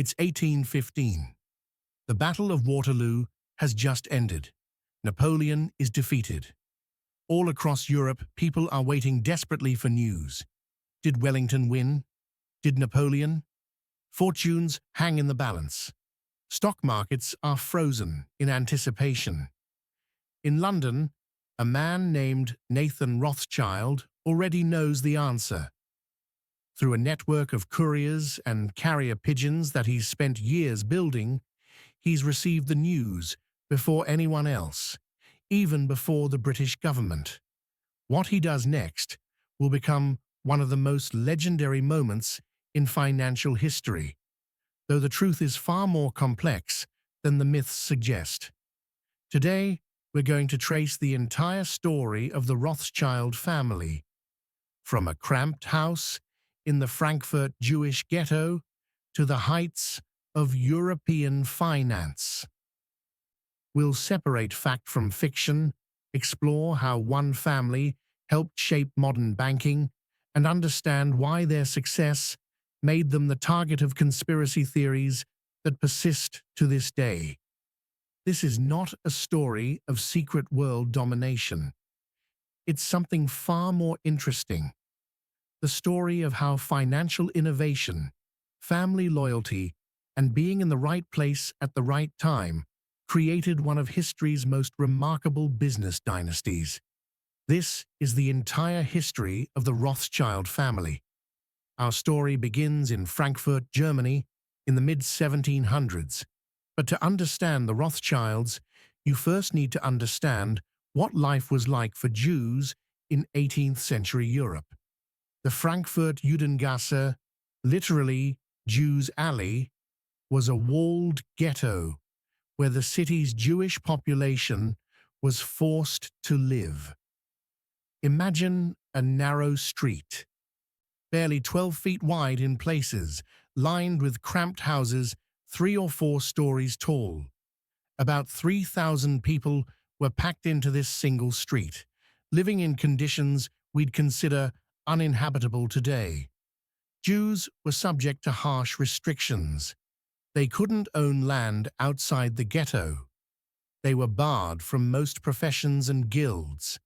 It's 1815. The Battle of Waterloo has just ended. Napoleon is defeated. All across Europe, people are waiting desperately for news. Did Wellington win? Did Napoleon? Fortunes hang in the balance. Stock markets are frozen in anticipation. In London, a man named Nathan Rothschild already knows the answer. Through a network of couriers and carrier pigeons that he's spent years building, he's received the news before anyone else, even before the British government. What he does next will become one of the most legendary moments in financial history, though the truth is far more complex than the myths suggest. Today, we're going to trace the entire story of the Rothschild family, from a cramped house in the Frankfurt Jewish ghetto to the heights of European finance. We'll separate fact from fiction, explore how one family helped shape modern banking, and understand why their success made them the target of conspiracy theories that persist to this day. This is not a story of secret world domination. It's something far more interesting. The story of how financial innovation, family loyalty, and being in the right place at the right time created one of history's most remarkable business dynasties. This is the entire history of the Rothschild family. Our story begins in Frankfurt, Germany, in the mid-1700s. But to understand the Rothschilds, you first need to understand what life was like for Jews in 18th century Europe. The Frankfurt Judengasse, literally Jews' Alley, was a walled ghetto where the city's Jewish population was forced to live. Imagine a narrow street, barely 12 feet wide in places, lined with cramped houses 3 or 4 stories tall. About 3,000 people were packed into this single street, living in conditions we'd consider uninhabitable today. Jews were subject to harsh restrictions. They couldn't own land outside the ghetto. They were barred from most professions and guilds.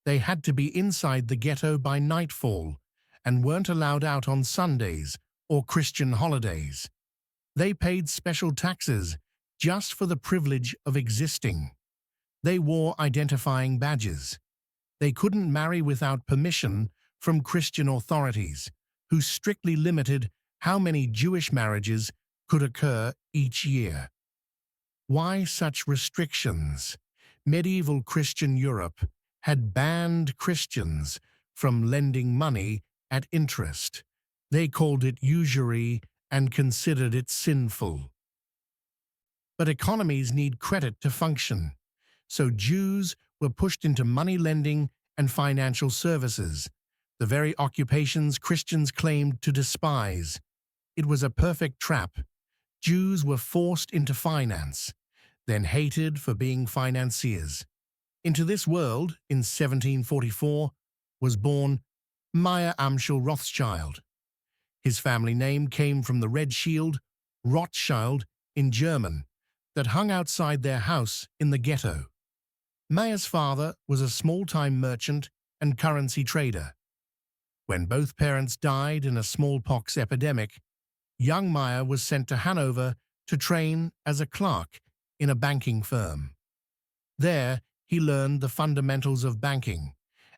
They had to be inside the ghetto by nightfall and weren't allowed out on Sundays or Christian holidays. They paid special taxes just for the privilege of existing. They wore identifying badges. They couldn't marry without permission from Christian authorities, who strictly limited how many Jewish marriages could occur each year. Why such restrictions? Medieval Christian Europe had banned Christians from lending money at interest. They called it usury and considered it sinful. But economies need credit to function, so Jews were pushed into money lending and financial services, the very occupations Christians claimed to despise. It was a perfect trap. Jews were forced into finance, then hated for being financiers. Into this world, in 1744, was born Meyer Amschel Rothschild. His family name came from the red shield, Rothschild, in German, that hung outside their house in the ghetto. Meyer's father was a small-time merchant and currency trader. When both parents died in a smallpox epidemic, young Meyer was sent to Hanover to train as a clerk in a banking firm. There, he learned the fundamentals of banking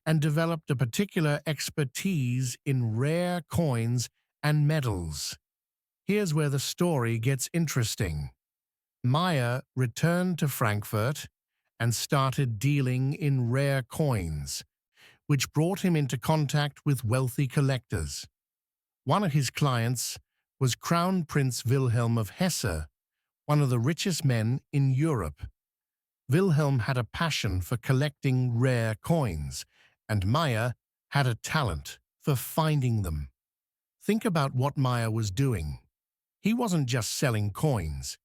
and developed a particular expertise in rare coins and medals. Here's where the story gets interesting. Meyer returned to Frankfurt and started dealing in rare coins, which brought him into contact with wealthy collectors. One of his clients was Crown Prince Wilhelm of Hesse, one of the richest men in Europe. Wilhelm had a passion for collecting rare coins, and Meyer had a talent for finding them. Think about what Meyer was doing. He wasn't just selling coins.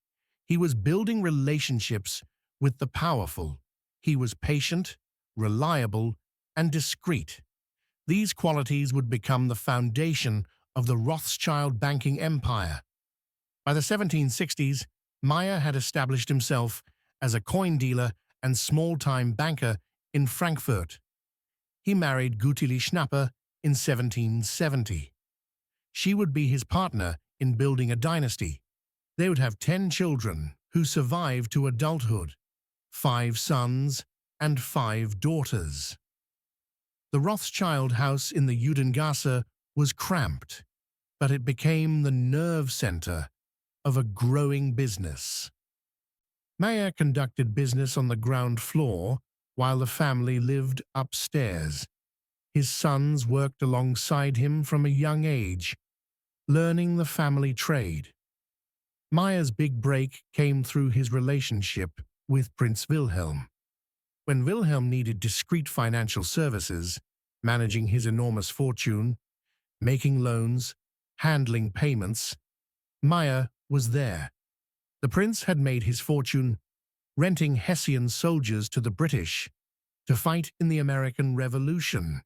He was building relationships with the powerful. He was patient, reliable, and discreet. These qualities would become the foundation of the Rothschild banking empire. By the 1760s, Meyer had established himself as a coin dealer and small-time banker in Frankfurt. He married Gutili Schnapper in 1770. She would be his partner in building a dynasty. They would have 10 children who survived to adulthood, 5 sons and 5 daughters. The Rothschild house in the Judengasse was cramped, but it became the nerve center of a growing business. Meyer conducted business on the ground floor while the family lived upstairs. His sons worked alongside him from a young age, learning the family trade. Meyer's big break came through his relationship with Prince Wilhelm. When Wilhelm needed discreet financial services, managing his enormous fortune, making loans, handling payments, Meyer was there. The prince had made his fortune renting Hessian soldiers to the British to fight in the American Revolution.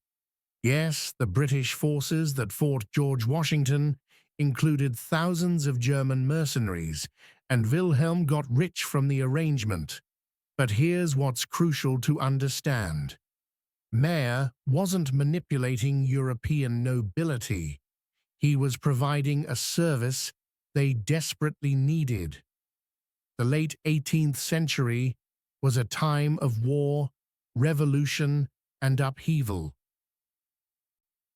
Yes, the British forces that fought George Washington included thousands of German mercenaries, and Wilhelm got rich from the arrangement. But here's what's crucial to understand. Meyer wasn't manipulating European nobility. He was providing a service they desperately needed. The late 18th century was a time of war, revolution, and upheaval.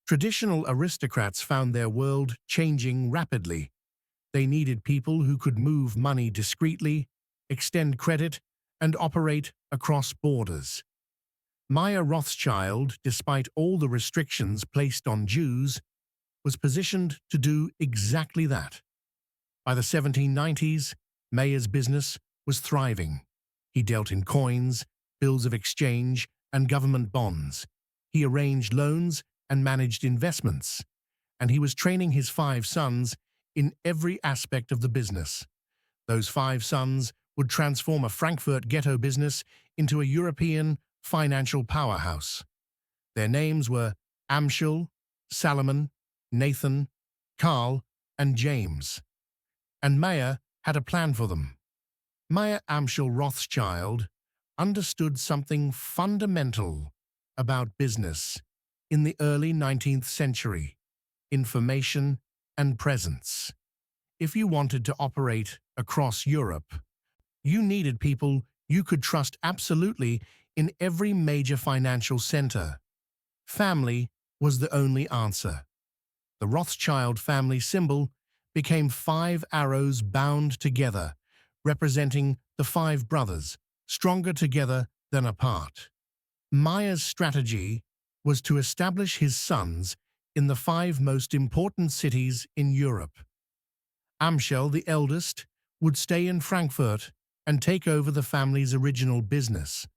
Traditional aristocrats found their world changing rapidly. They needed people who could move money discreetly, extend credit, and operate across borders. Meyer Rothschild, despite all the restrictions placed on Jews, was positioned to do exactly that. By the 1790s, Meyer's business was thriving. He dealt in coins, bills of exchange, and government bonds. He arranged loans and managed investments, and he was training his 5 sons in every aspect of the business. Those 5 sons would transform a Frankfurt ghetto business into a European financial powerhouse. Their names were Amschel, Salomon, Nathan, Karl, and James. And Meyer had a plan for them. Meyer Amschel Rothschild understood something fundamental about business in the early 19th century: information and presence. If you wanted to operate across Europe, you needed people you could trust absolutely in every major financial center. Family was the only answer. The Rothschild family symbol became 5 arrows bound together, representing the 5 brothers, stronger together than apart. Meyer's strategy was to establish his sons in the 5 most important cities in Europe. Amschel, the eldest, would stay in Frankfurt and take over the family's original business,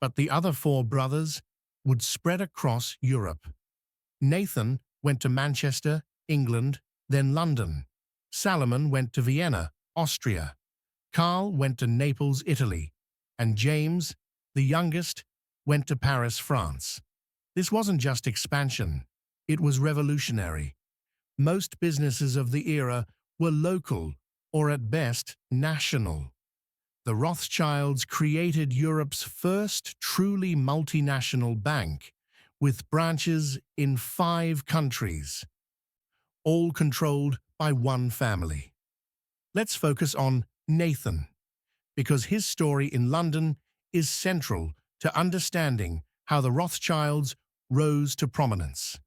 but the other 4 brothers would spread across Europe. Nathan went to Manchester, England, then London. Salomon went to Vienna, Austria. Karl went to Naples, Italy. And James, the youngest, went to Paris, France. This wasn't just expansion, it was revolutionary. Most businesses of the era were local, or at best, national. The Rothschilds created Europe's first truly multinational bank, with branches in 5 countries, all controlled by one family. Let's focus on Nathan, because his story in London is central to understanding how the Rothschilds rose to prominence.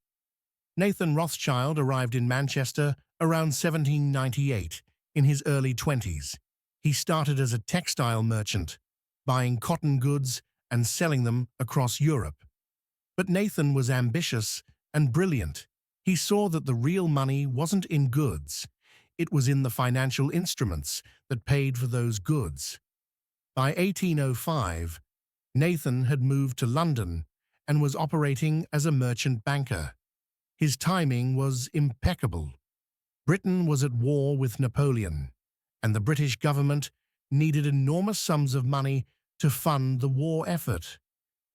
Nathan Rothschild arrived in Manchester around 1798, in his early 20s. He started as a textile merchant, buying cotton goods and selling them across Europe. But Nathan was ambitious and brilliant. He saw that the real money wasn't in goods. It was in the financial instruments that paid for those goods. By 1805, Nathan had moved to London and was operating as a merchant banker. His timing was impeccable. Britain was at war with Napoleon, and the British government needed enormous sums of money to fund the war effort.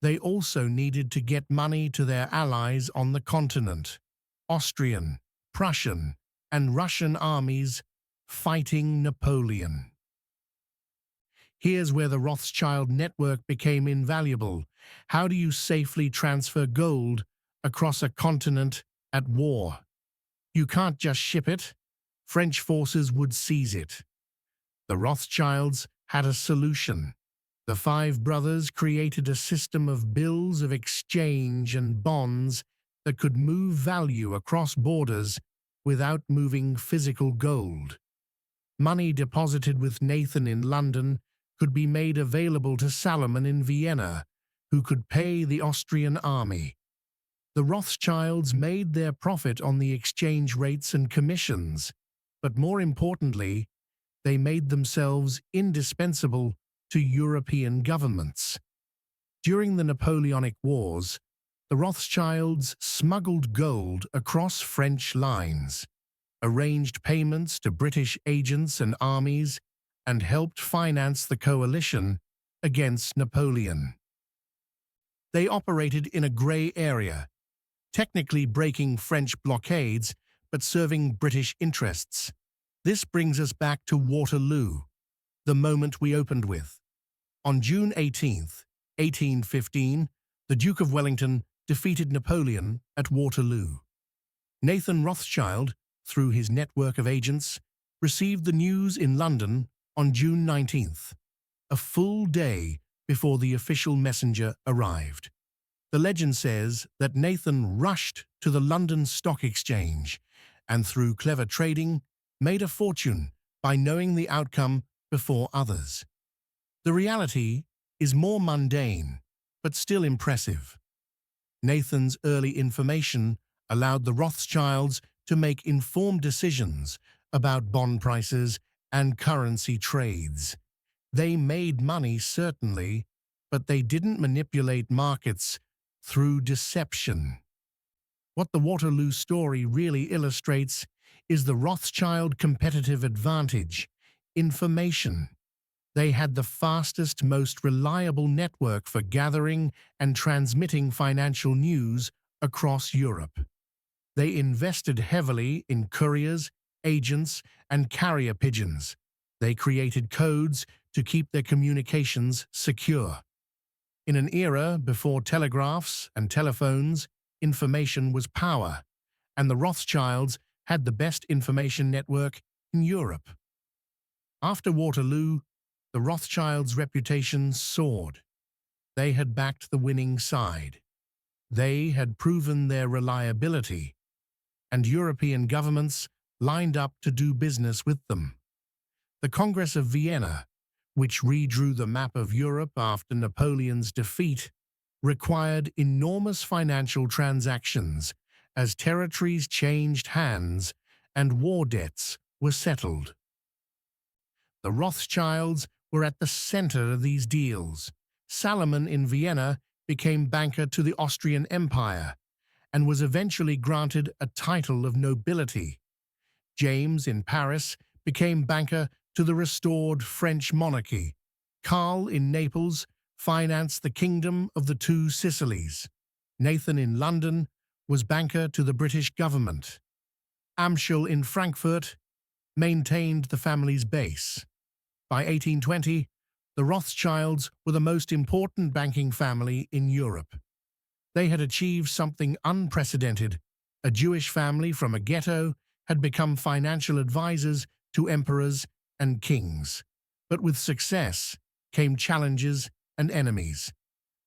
They also needed to get money to their allies on the continent. Austrian, Prussian, and Russian armies Fighting Napoleon. Here's where the Rothschild network became invaluable. How do you safely transfer gold across a continent at war? You can't just ship it. French forces would seize it. The Rothschilds had a solution. The five brothers created a system of bills of exchange and bonds that could move value across borders without moving physical gold. Money deposited with Nathan in London could be made available to Salomon in Vienna, who could pay the Austrian army. The Rothschilds made their profit on the exchange rates and commissions, but more importantly, they made themselves indispensable to European governments. During the Napoleonic Wars, the Rothschilds smuggled gold across French lines, arranged payments to British agents and armies, and helped finance the coalition against Napoleon. They operated in a grey area, technically breaking French blockades but serving British interests. This brings us back to Waterloo, the moment we opened with. On June 18th, 1815, the Duke of Wellington defeated Napoleon at Waterloo. Nathan Rothschild, through his network of agents, received the news in London on June 19th, a full day before the official messenger arrived. The legend says that Nathan rushed to the London Stock Exchange and, through clever trading, made a fortune by knowing the outcome before others. The reality is more mundane, but still impressive. Nathan's early information allowed the Rothschilds to make informed decisions about bond prices and currency trades. They made money, certainly, but they didn't manipulate markets through deception. What the Waterloo story really illustrates is the Rothschild competitive advantage: information. They had the fastest, most reliable network for gathering and transmitting financial news across Europe. They invested heavily in couriers, agents, and carrier pigeons. They created codes to keep their communications secure. In an era before telegraphs and telephones, information was power, and the Rothschilds had the best information network in Europe. After Waterloo, the Rothschilds' reputation soared. They had backed the winning side. They had proven their reliability, and European governments lined up to do business with them. The Congress of Vienna, which redrew the map of Europe after Napoleon's defeat, required enormous financial transactions as territories changed hands and war debts were settled. The Rothschilds were at the center of these deals. Salomon in Vienna became banker to the Austrian Empire and was eventually granted a title of nobility. James in Paris became banker to the restored French monarchy. Karl in Naples financed the Kingdom of the Two Sicilies. Nathan in London was banker to the British government. Amschel in Frankfurt maintained the family's base. By 1820, the Rothschilds were the most important banking family in Europe. They had achieved something unprecedented. A Jewish family from a ghetto had become financial advisors to emperors and kings. But with success came challenges and enemies.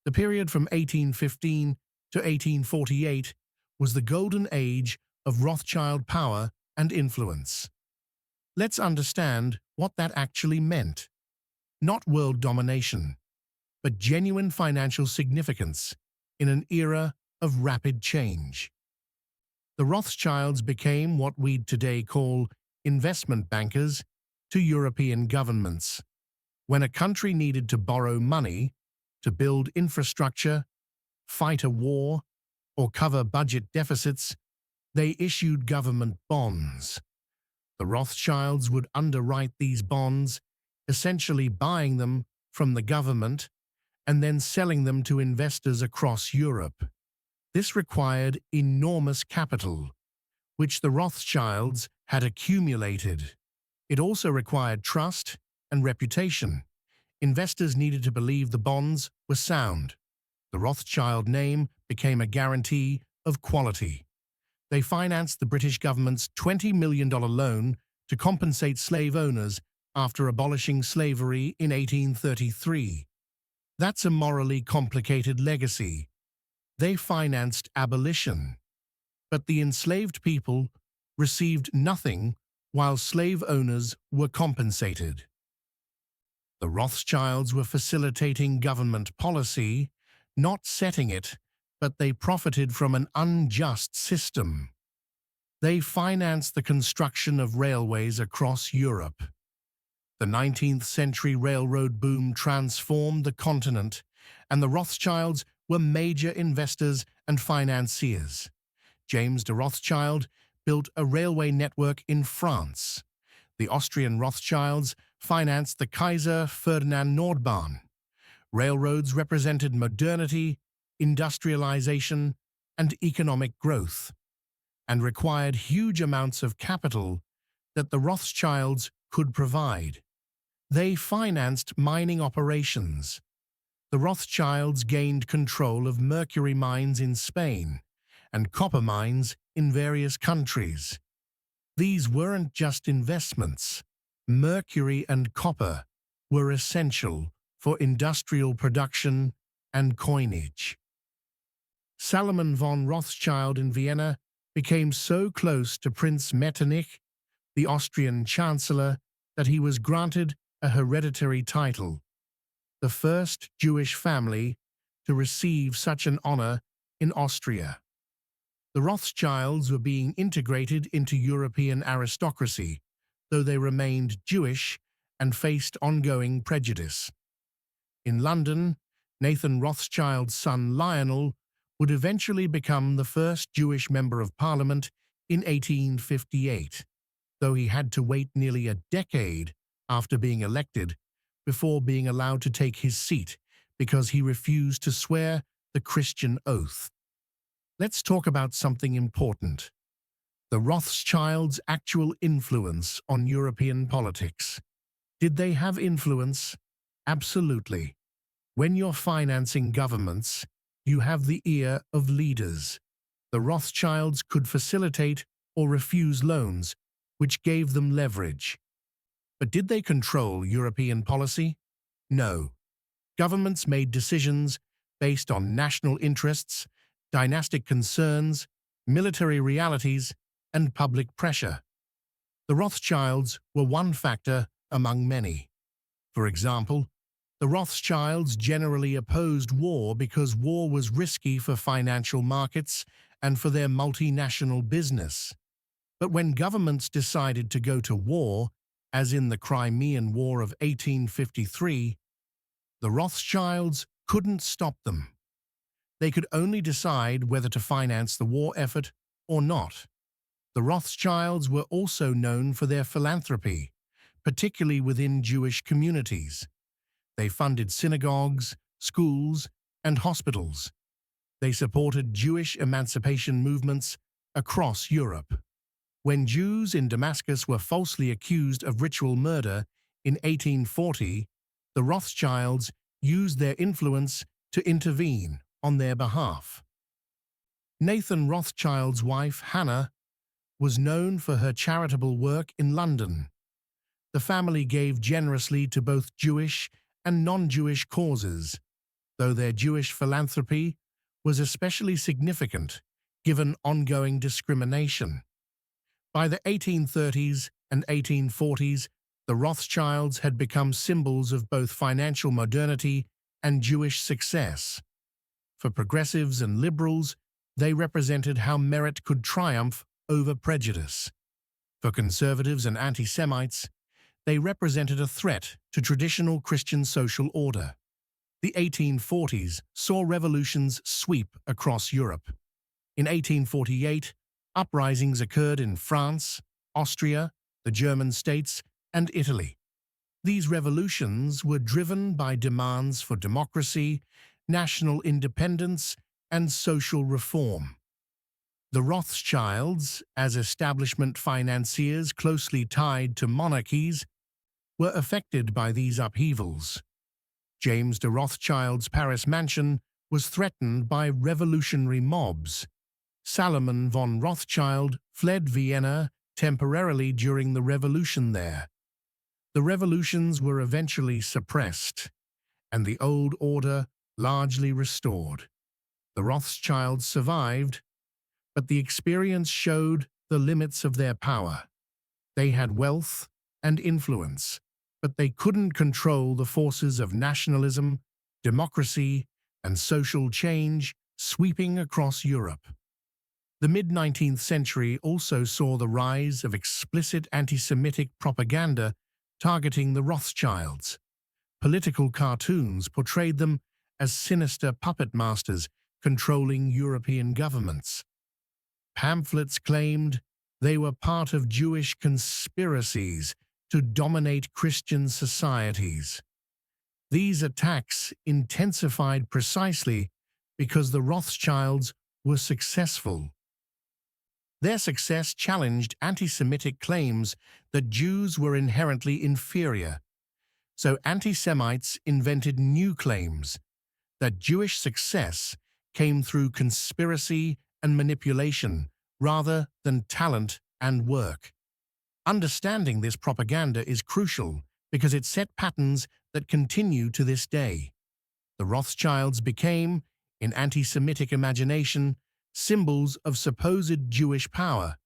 The period from 1815 to 1848 was the golden age of Rothschild power and influence. Let's understand what that actually meant. Not world domination, but genuine financial significance in an era of rapid change. The Rothschilds became what we'd today call investment bankers to European governments. When a country needed to borrow money to build infrastructure, fight a war, or cover budget deficits, they issued government bonds. The Rothschilds would underwrite these bonds, essentially buying them from the government and then selling them to investors across Europe. This required enormous capital, which the Rothschilds had accumulated. It also required trust and reputation. Investors needed to believe the bonds were sound. The Rothschild name became a guarantee of quality. They financed the British government's $20 million loan to compensate slave owners after abolishing slavery in 1833. That's a morally complicated legacy. They financed abolition, but the enslaved people received nothing while slave owners were compensated. The Rothschilds were facilitating government policy, not setting it, but they profited from an unjust system. They financed the construction of railways across Europe. The 19th century railroad boom transformed the continent, and the Rothschilds were major investors and financiers. James de Rothschild built a railway network in France. The Austrian Rothschilds financed the Kaiser Ferdinand Nordbahn. Railroads represented modernity, industrialization, and economic growth, and required huge amounts of capital that the Rothschilds could provide. They financed mining operations. The Rothschilds gained control of mercury mines in Spain and copper mines in various countries. These weren't just investments. Mercury and copper were essential for industrial production and coinage. Salomon von Rothschild in Vienna became so close to Prince Metternich, the Austrian chancellor, that he was granted a hereditary title, the first Jewish family to receive such an honor in Austria. The Rothschilds were being integrated into European aristocracy, though they remained Jewish and faced ongoing prejudice. In London, Nathan Rothschild's son Lionel would eventually become the first Jewish member of Parliament in 1858, though he had to wait nearly a decade after being elected before being allowed to take his seat because he refused to swear the Christian oath. Let's talk about something important: the Rothschilds' actual influence on European politics. Did they have influence? Absolutely. When you're financing governments, you have the ear of leaders. The Rothschilds could facilitate or refuse loans, which gave them leverage. But did they control European policy? No. Governments made decisions based on national interests, dynastic concerns, military realities, and public pressure. The Rothschilds were one factor among many. For example, the Rothschilds generally opposed war because war was risky for financial markets and for their multinational business. But when governments decided to go to war, as in the Crimean War of 1853, the Rothschilds couldn't stop them. They could only decide whether to finance the war effort or not. The Rothschilds were also known for their philanthropy, particularly within Jewish communities. They funded synagogues, schools, and hospitals. They supported Jewish emancipation movements across Europe. When Jews in Damascus were falsely accused of ritual murder in 1840, the Rothschilds used their influence to intervene on their behalf. Nathan Rothschild's wife, Hannah, was known for her charitable work in London. The family gave generously to both Jewish and non-Jewish causes, though their Jewish philanthropy was especially significant given ongoing discrimination. By the 1830s and 1840s, the Rothschilds had become symbols of both financial modernity and Jewish success. For progressives and liberals, they represented how merit could triumph over prejudice. For conservatives and anti-Semites, they represented a threat to traditional Christian social order. The 1840s saw revolutions sweep across Europe. In 1848, uprisings occurred in France, Austria, the German states, and Italy. These revolutions were driven by demands for democracy, national independence, and social reform. The Rothschilds, as establishment financiers closely tied to monarchies, were affected by these upheavals. James de Rothschild's Paris mansion was threatened by revolutionary mobs. Salomon von Rothschild fled Vienna temporarily during the revolution there. The revolutions were eventually suppressed, and the old order largely restored. The Rothschilds survived, but the experience showed the limits of their power. They had wealth and influence, but they couldn't control the forces of nationalism, democracy, and social change sweeping across Europe. The mid-19th century also saw the rise of explicit anti-Semitic propaganda targeting the Rothschilds. Political cartoons portrayed them as sinister puppet masters controlling European governments. Pamphlets claimed they were part of Jewish conspiracies to dominate Christian societies. These attacks intensified precisely because the Rothschilds were successful. Their success challenged anti-Semitic claims that Jews were inherently inferior. So anti-Semites invented new claims that Jewish success came through conspiracy and manipulation rather than talent and work. Understanding this propaganda is crucial because it set patterns that continue to this day. The Rothschilds became, in anti-Semitic imagination, symbols of supposed Jewish power,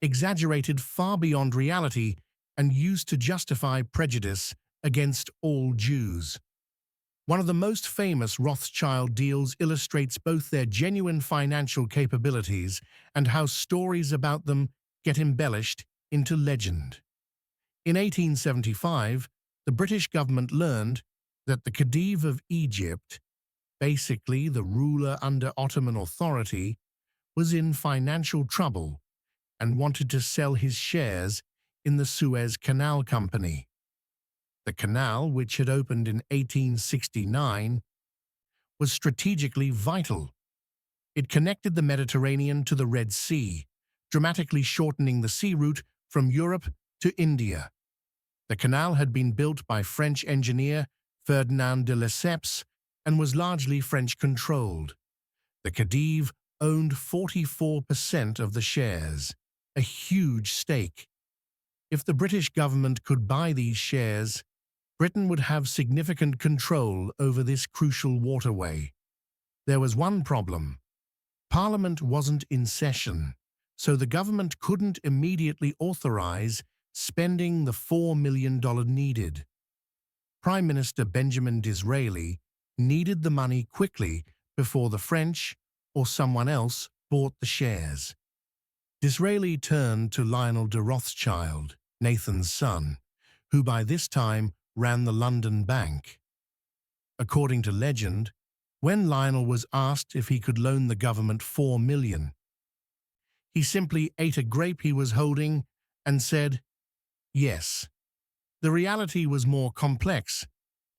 exaggerated far beyond reality and used to justify prejudice against all Jews. One of the most famous Rothschild deals illustrates both their genuine financial capabilities and how stories about them get embellished into legend. In 1875, the British government learned that the Khedive of Egypt, basically the ruler under Ottoman authority, was in financial trouble and wanted to sell his shares in the Suez Canal Company. The canal, which had opened in 1869, was strategically vital. It connected the Mediterranean to the Red Sea, dramatically shortening the sea route from Europe to India. The canal had been built by French engineer Ferdinand de Lesseps and was largely French-controlled. The Khedive owned 44% of the shares, a huge stake. If the British government could buy these shares, Britain would have significant control over this crucial waterway. There was one problem. Parliament wasn't in session, so the government couldn't immediately authorize spending the $4 million needed. Prime Minister Benjamin Disraeli needed the money quickly before the French or someone else bought the shares. Disraeli turned to Lionel de Rothschild, Nathan's son, who by this time ran the London Bank. According to legend, when Lionel was asked if he could loan the government $4 million, he simply ate a grape he was holding and said, yes. The reality was more complex,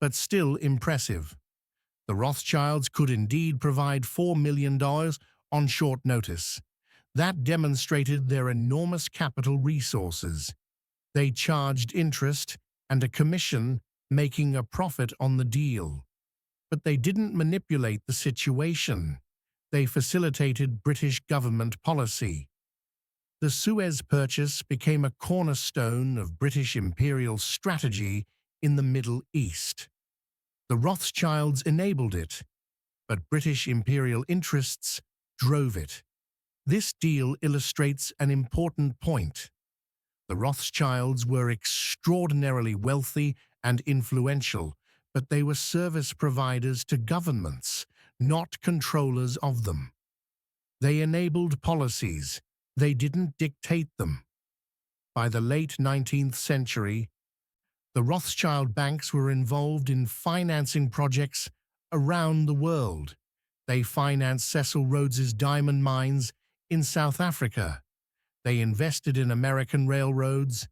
but still impressive. The Rothschilds could indeed provide $4 million on short notice. That demonstrated their enormous capital resources. They charged interest and a commission, making a profit on the deal. But they didn't manipulate the situation. They facilitated British government policy. The Suez Purchase became a cornerstone of British imperial strategy in the Middle East. The Rothschilds enabled it, but British imperial interests drove it. This deal illustrates an important point. The Rothschilds were extraordinarily wealthy and influential, but they were service providers to governments, not controllers of them. They enabled policies. They didn't dictate them. By the late 19th century, the Rothschild banks were involved in financing projects around the world. They financed Cecil Rhodes's diamond mines in South Africa. They invested in American railroads.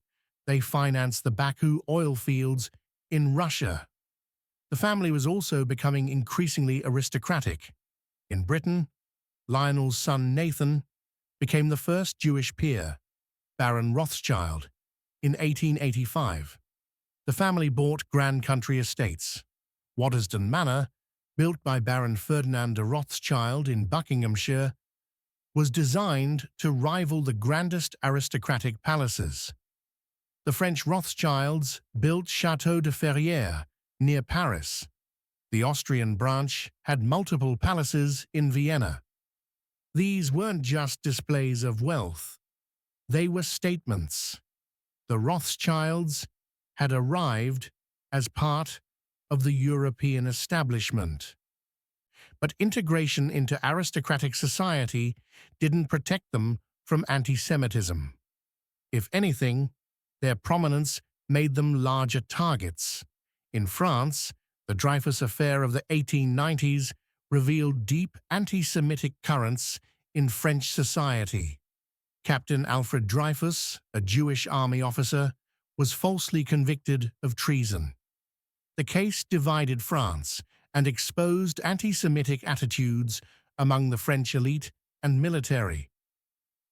They financed the Baku oil fields in Russia. The family was also becoming increasingly aristocratic. In Britain, Lionel's son Nathan became the first Jewish peer, Baron Rothschild, in 1885. The family bought Grand Country Estates. Waddesdon Manor, built by Baron Ferdinand de Rothschild in Buckinghamshire, was designed to rival the grandest aristocratic palaces. The French Rothschilds built Château de Ferrières near Paris. The Austrian branch had multiple palaces in Vienna. These weren't just displays of wealth, they were statements. The Rothschilds had arrived as part of the European establishment. But integration into aristocratic society didn't protect them from anti-Semitism. If anything, their prominence made them larger targets. In France, the Dreyfus Affair of the 1890s revealed deep anti-Semitic currents in French society. Captain Alfred Dreyfus, a Jewish army officer, was falsely convicted of treason. The case divided France and exposed anti-Semitic attitudes among the French elite and military.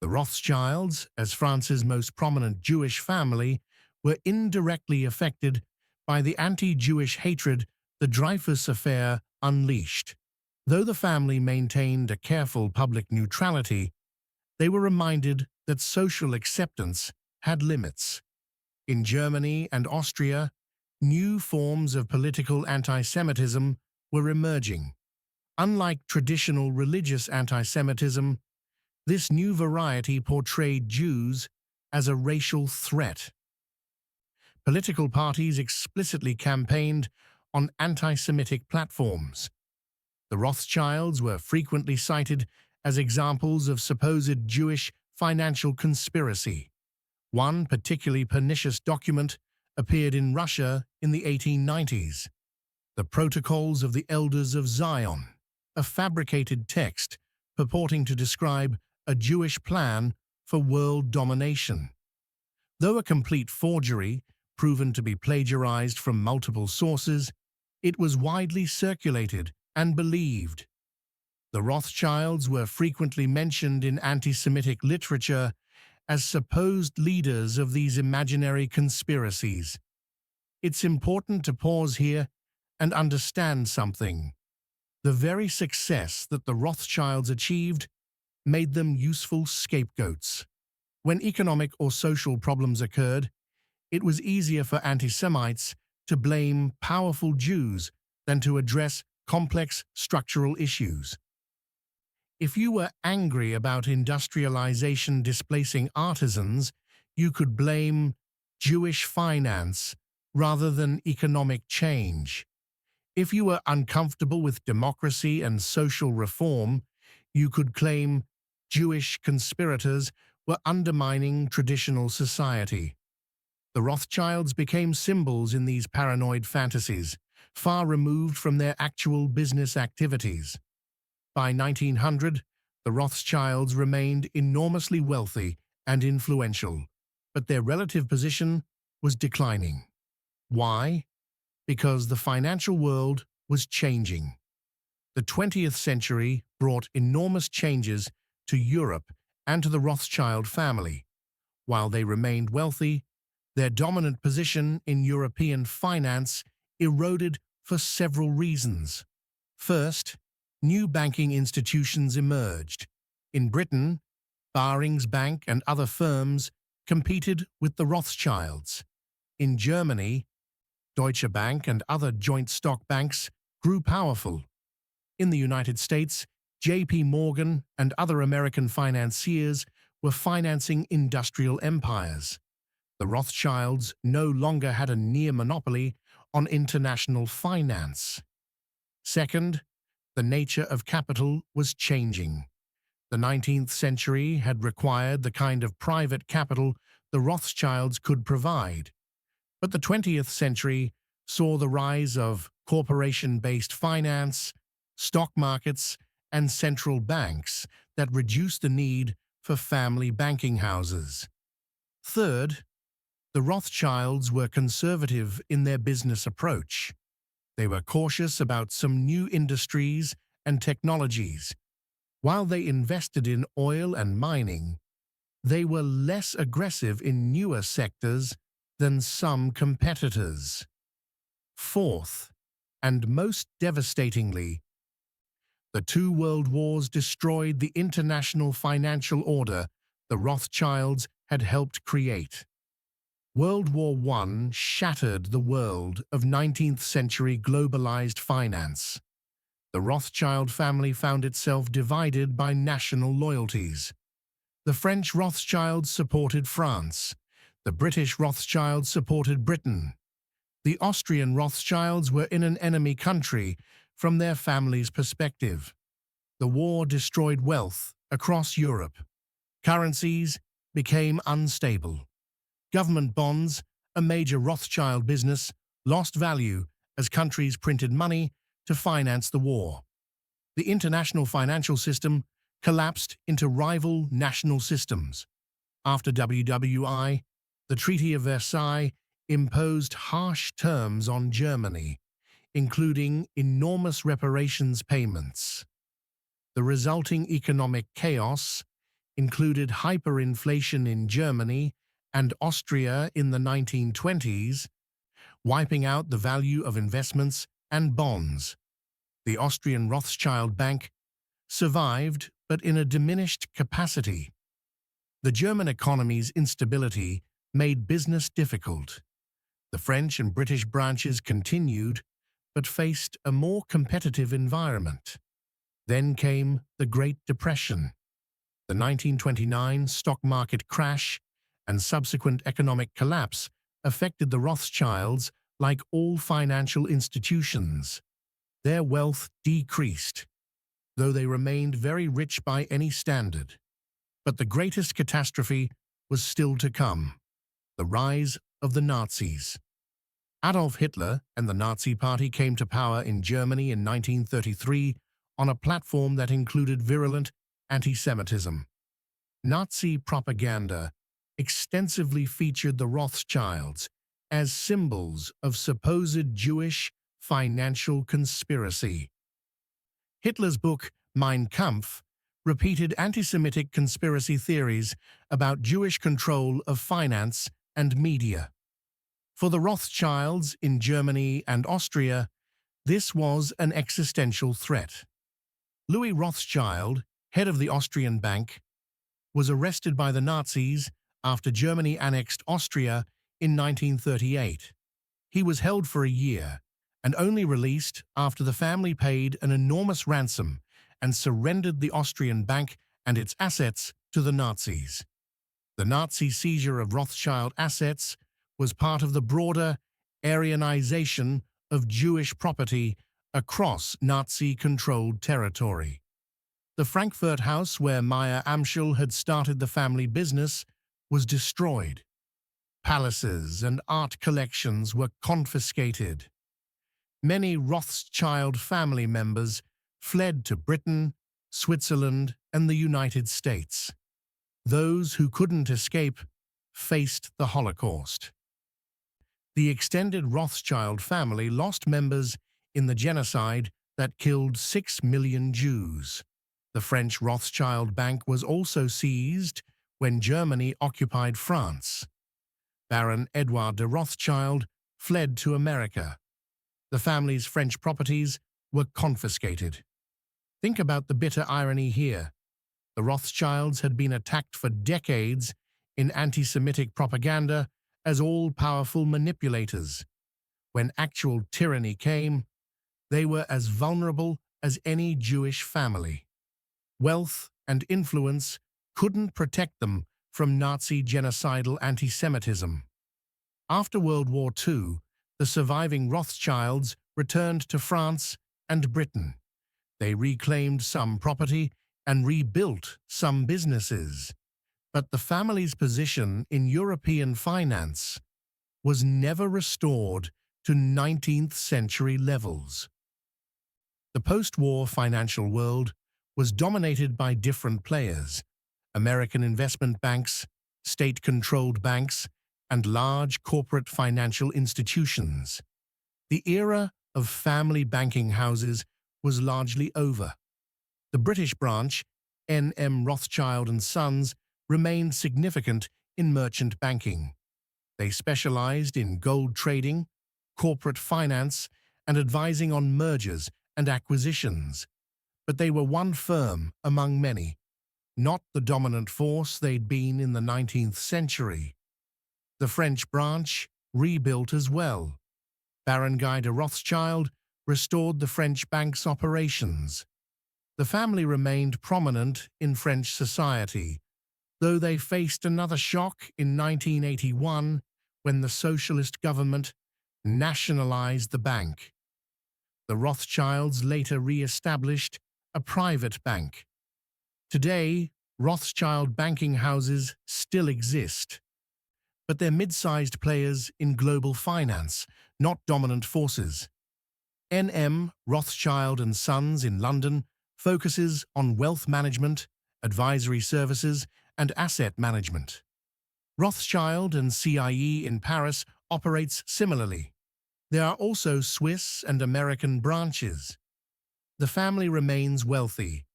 The Rothschilds, as France's most prominent Jewish family, were indirectly affected by the anti-Jewish hatred the Dreyfus Affair unleashed. Though the family maintained a careful public neutrality, they were reminded that social acceptance had limits. In Germany and Austria, new forms of political anti-Semitism were emerging. Unlike traditional religious anti-Semitism, this new variety portrayed Jews as a racial threat. Political parties explicitly campaigned on anti-Semitic platforms. The Rothschilds were frequently cited as examples of supposed Jewish financial conspiracy. One particularly pernicious document appeared in Russia in the 1890s, the Protocols of the Elders of Zion, a fabricated text purporting to describe a Jewish plan for world domination. Though a complete forgery, proven to be plagiarized from multiple sources, it was widely circulated and believed. The Rothschilds were frequently mentioned in anti-Semitic literature as supposed leaders of these imaginary conspiracies. It's important to pause here and understand something. The very success that the Rothschilds achieved made them useful scapegoats. When economic or social problems occurred, it was easier for anti-Semites to blame powerful Jews than to address complex structural issues. If you were angry about industrialization displacing artisans, you could blame Jewish finance rather than economic change. If you were uncomfortable with democracy and social reform, you could claim Jewish conspirators were undermining traditional society. The Rothschilds became symbols in these paranoid fantasies, far removed from their actual business activities. By 1900, the Rothschilds remained enormously wealthy and influential, but their relative position was declining. Why? Because the financial world was changing. The 20th century brought enormous changes to Europe and to the Rothschild family. While they remained wealthy, their dominant position in European finance eroded for several reasons. First, new banking institutions emerged. In Britain, Barings Bank and other firms competed with the Rothschilds. In Germany, Deutsche Bank and other joint stock banks grew powerful. In the United States, J.P. Morgan and other American financiers were financing industrial empires. The Rothschilds no longer had a near monopoly on international finance. Second, the nature of capital was changing. The 19th century had required the kind of private capital the Rothschilds could provide. But the 20th century saw the rise of corporation-based finance, stock markets, and central banks that reduced the need for family banking houses. Third, the Rothschilds were conservative in their business approach. They were cautious about some new industries and technologies. While they invested in oil and mining, they were less aggressive in newer sectors than some competitors. Fourth, and most devastatingly, the two world wars destroyed the international financial order the Rothschilds had helped create. World War I shattered the world of 19th-century globalized finance. The Rothschild family found itself divided by national loyalties. The French Rothschilds supported France. The British Rothschilds supported Britain. The Austrian Rothschilds were in an enemy country from their family's perspective. The war destroyed wealth across Europe. Currencies became unstable. Government bonds, a major Rothschild business, lost value as countries printed money to finance the war. The international financial system collapsed into rival national systems. After WWI, the Treaty of Versailles imposed harsh terms on Germany, including enormous reparations payments. The resulting economic chaos included hyperinflation in Germany and Austria in the 1920s, wiping out the value of investments and bonds. The Austrian Rothschild Bank survived, but in a diminished capacity. The German economy's instability made business difficult. The French and British branches continued, but faced a more competitive environment. Then came the Great Depression. The 1929 stock market crash and subsequent economic collapse affected the Rothschilds like all financial institutions. Their wealth decreased, though they remained very rich by any standard. But the greatest catastrophe was still to come: the rise of the Nazis. Adolf Hitler and the Nazi Party came to power in Germany in 1933 on a platform that included virulent anti-Semitism. Nazi propaganda extensively featured the Rothschilds as symbols of supposed Jewish financial conspiracy. Hitler's book, Mein Kampf, repeated anti-Semitic conspiracy theories about Jewish control of finance and media. For the Rothschilds in Germany and Austria, this was an existential threat. Louis Rothschild, head of the Austrian bank, was arrested by the Nazis after Germany annexed Austria in 1938. He was held for a year and only released after the family paid an enormous ransom and surrendered the Austrian bank and its assets to the Nazis. The Nazi seizure of Rothschild assets was part of the broader Aryanization of Jewish property across Nazi-controlled territory. The Frankfurt house where Meyer Amschel had started the family business was destroyed. Palaces and art collections were confiscated. Many Rothschild family members fled to Britain, Switzerland, and the United States. Those who couldn't escape faced the Holocaust. The extended Rothschild family lost members in the genocide that killed 6 million Jews. The French Rothschild Bank was also seized when Germany occupied France. Baron Edouard de Rothschild fled to America. The family's French properties were confiscated. Think about the bitter irony here. The Rothschilds had been attacked for decades in anti-Semitic propaganda as all-powerful manipulators. When actual tyranny came, they were as vulnerable as any Jewish family. Wealth and influence couldn't protect them from Nazi genocidal anti-Semitism. After World War II, the surviving Rothschilds returned to France and Britain. They reclaimed some property and rebuilt some businesses. But the family's position in European finance was never restored to 19th-century levels. The post-war financial world was dominated by different players: American investment banks, state-controlled banks, and large corporate financial institutions. The era of family banking houses was largely over. The British branch N.M. Rothschild and Sons remained significant in merchant banking. They specialized in gold trading, corporate finance, and advising on mergers and acquisitions. But they were one firm among many, not the dominant force they'd been in the 19th century. The French branch rebuilt as well. Baron Guy de Rothschild restored the French bank's operations. The family remained prominent in French society, though they faced another shock in 1981 when the socialist government nationalized the bank. The Rothschilds later re-established a private bank. Today, Rothschild banking houses still exist, but they're mid-sized players in global finance, not dominant forces. N.M. Rothschild and Sons in London focuses on wealth management, advisory services, and asset management. Rothschild and CIE in Paris operates similarly. There are also Swiss and American branches. The family remains wealthy.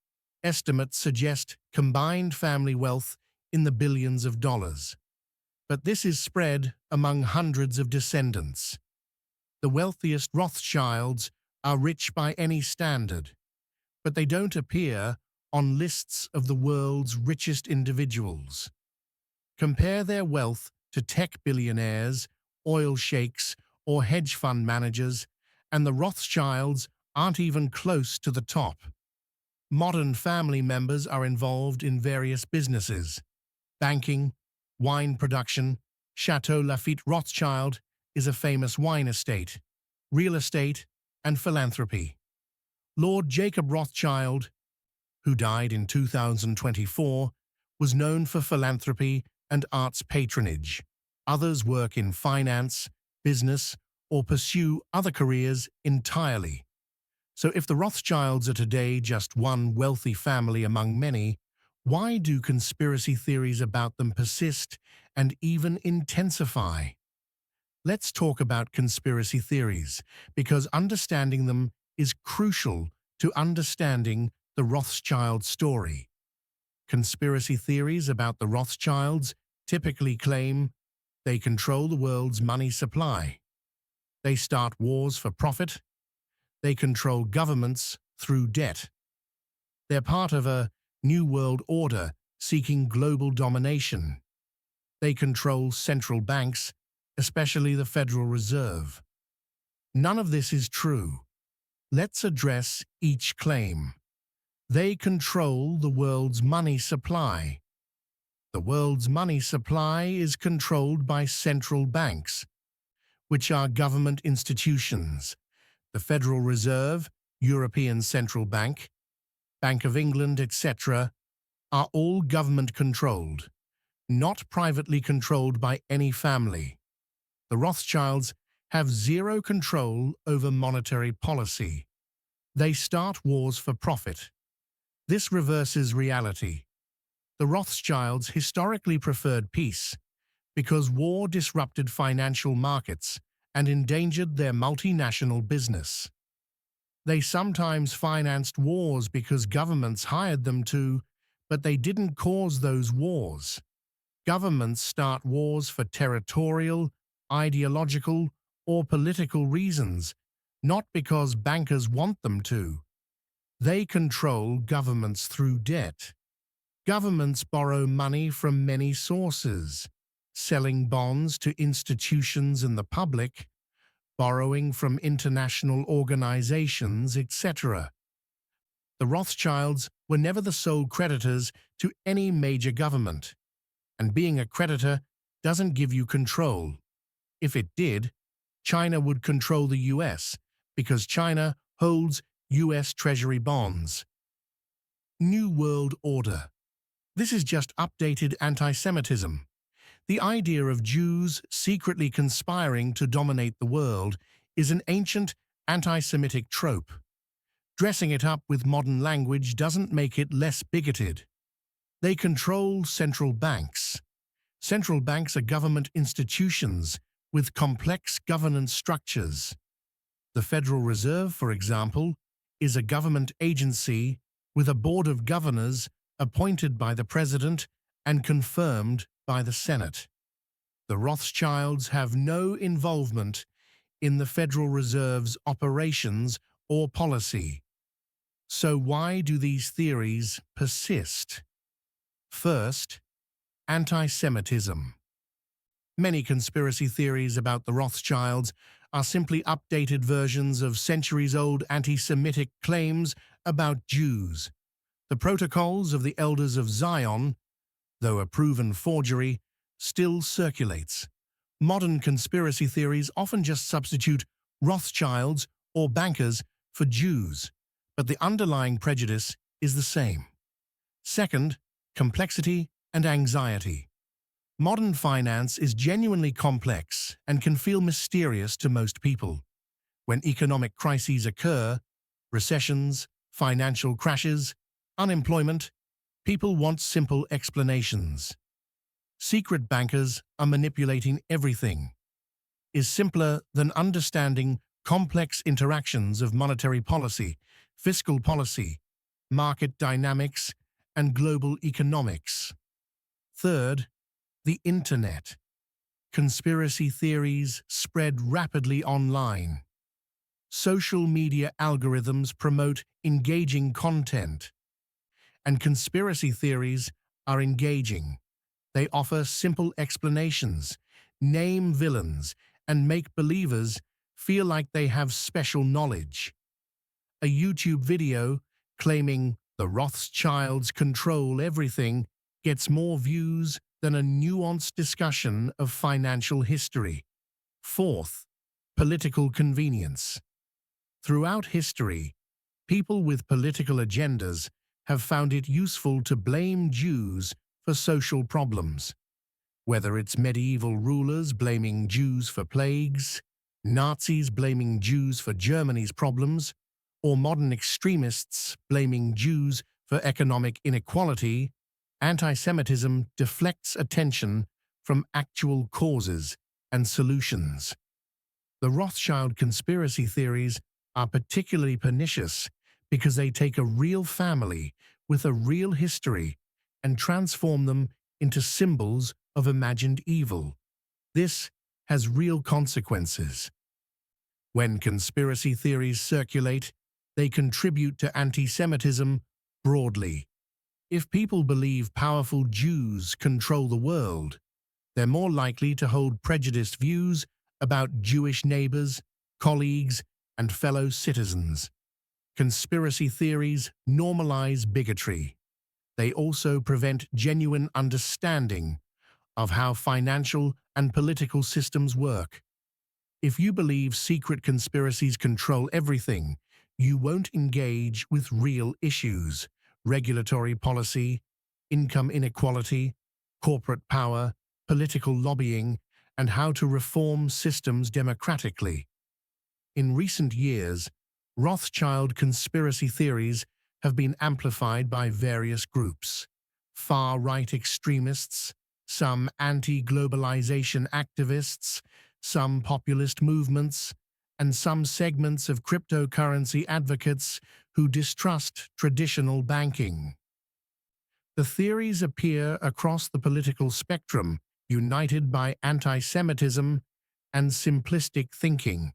Estimates suggest combined family wealth in the billions of dollars. But this is spread among hundreds of descendants. The wealthiest Rothschilds are rich by any standard, but they don't appear on lists of the world's richest individuals. Compare their wealth to tech billionaires, oil sheikhs, or hedge fund managers, and the Rothschilds aren't even close to the top. Modern family members are involved in various businesses: banking, wine production. Chateau Lafite Rothschild is a famous wine estate, real estate, and philanthropy. Lord Jacob Rothschild, who died in 2024, was known for philanthropy and arts patronage. Others work in finance, business, or pursue other careers entirely. So if the Rothschilds are today just one wealthy family among many, why do conspiracy theories about them persist and even intensify? Let's talk about conspiracy theories, because understanding them is crucial to understanding the Rothschild story. Conspiracy theories about the Rothschilds typically claim they control the world's money supply. They start wars for profit. They control governments through debt. They're part of a new world order seeking global domination. They control central banks, especially the Federal Reserve. None of this is true. Let's address each claim. They control the world's money supply. The world's money supply is controlled by central banks, which are government institutions. The Federal Reserve, European Central Bank, Bank of England, etc., are all government-controlled, not privately controlled by any family. The Rothschilds have zero control over monetary policy. They start wars for profit. This reverses reality. The Rothschilds historically preferred peace because war disrupted financial markets and endangered their multinational business. They sometimes financed wars because governments hired them to, but they didn't cause those wars. Governments start wars for territorial, ideological, or political reasons, not because bankers want them to. They control governments through debt. Governments borrow money from many sources, selling bonds to institutions and the public, borrowing from international organizations, etc. The Rothschilds were never the sole creditors to any major government, and being a creditor doesn't give you control. If it did, China would control the US, because China holds US Treasury bonds. New World Order. This is just updated anti-Semitism. The idea of Jews secretly conspiring to dominate the world is an ancient anti-Semitic trope. Dressing it up with modern language doesn't make it less bigoted. They control central banks. Central banks are government institutions with complex governance structures. The Federal Reserve, for example, is a government agency with a board of governors appointed by the president and confirmed by the Senate. The Rothschilds have no involvement in the Federal Reserve's operations or policy. So why do these theories persist? First, anti-Semitism. Many conspiracy theories about the Rothschilds are simply updated versions of centuries-old anti-Semitic claims about Jews. The Protocols of the Elders of Zion, though a proven forgery, still circulates. Modern conspiracy theories often just substitute Rothschilds or bankers for Jews, but the underlying prejudice is the same. Second, complexity and anxiety. Modern finance is genuinely complex and can feel mysterious to most people. When economic crises occur, recessions, financial crashes, unemployment, people want simple explanations. Secret bankers are manipulating everything is simpler than understanding complex interactions of monetary policy, fiscal policy, market dynamics, and global economics. Third, the Internet. Conspiracy theories spread rapidly online. Social media algorithms promote engaging content, and conspiracy theories are engaging. They offer simple explanations, name villains, and make believers feel like they have special knowledge. A YouTube video claiming the Rothschilds control everything gets more views than a nuanced discussion of financial history. Fourth, political convenience. Throughout history, people with political agendas have found it useful to blame Jews for social problems. Whether it's medieval rulers blaming Jews for plagues, Nazis blaming Jews for Germany's problems, or modern extremists blaming Jews for economic inequality, anti-Semitism deflects attention from actual causes and solutions. The Rothschild conspiracy theories are particularly pernicious because they take a real family with a real history and transform them into symbols of imagined evil. This has real consequences. When conspiracy theories circulate, they contribute to anti-Semitism broadly. If people believe powerful Jews control the world, they're more likely to hold prejudiced views about Jewish neighbors, colleagues, and fellow citizens. Conspiracy theories normalize bigotry. They also prevent genuine understanding of how financial and political systems work. If you believe secret conspiracies control everything, you won't engage with real issues: regulatory policy, income inequality, corporate power, political lobbying, and how to reform systems democratically. In recent years, Rothschild conspiracy theories have been amplified by various groups: far-right extremists, some anti-globalization activists, some populist movements, and some segments of cryptocurrency advocates who distrust traditional banking. The theories appear across the political spectrum, united by anti-Semitism and simplistic thinking.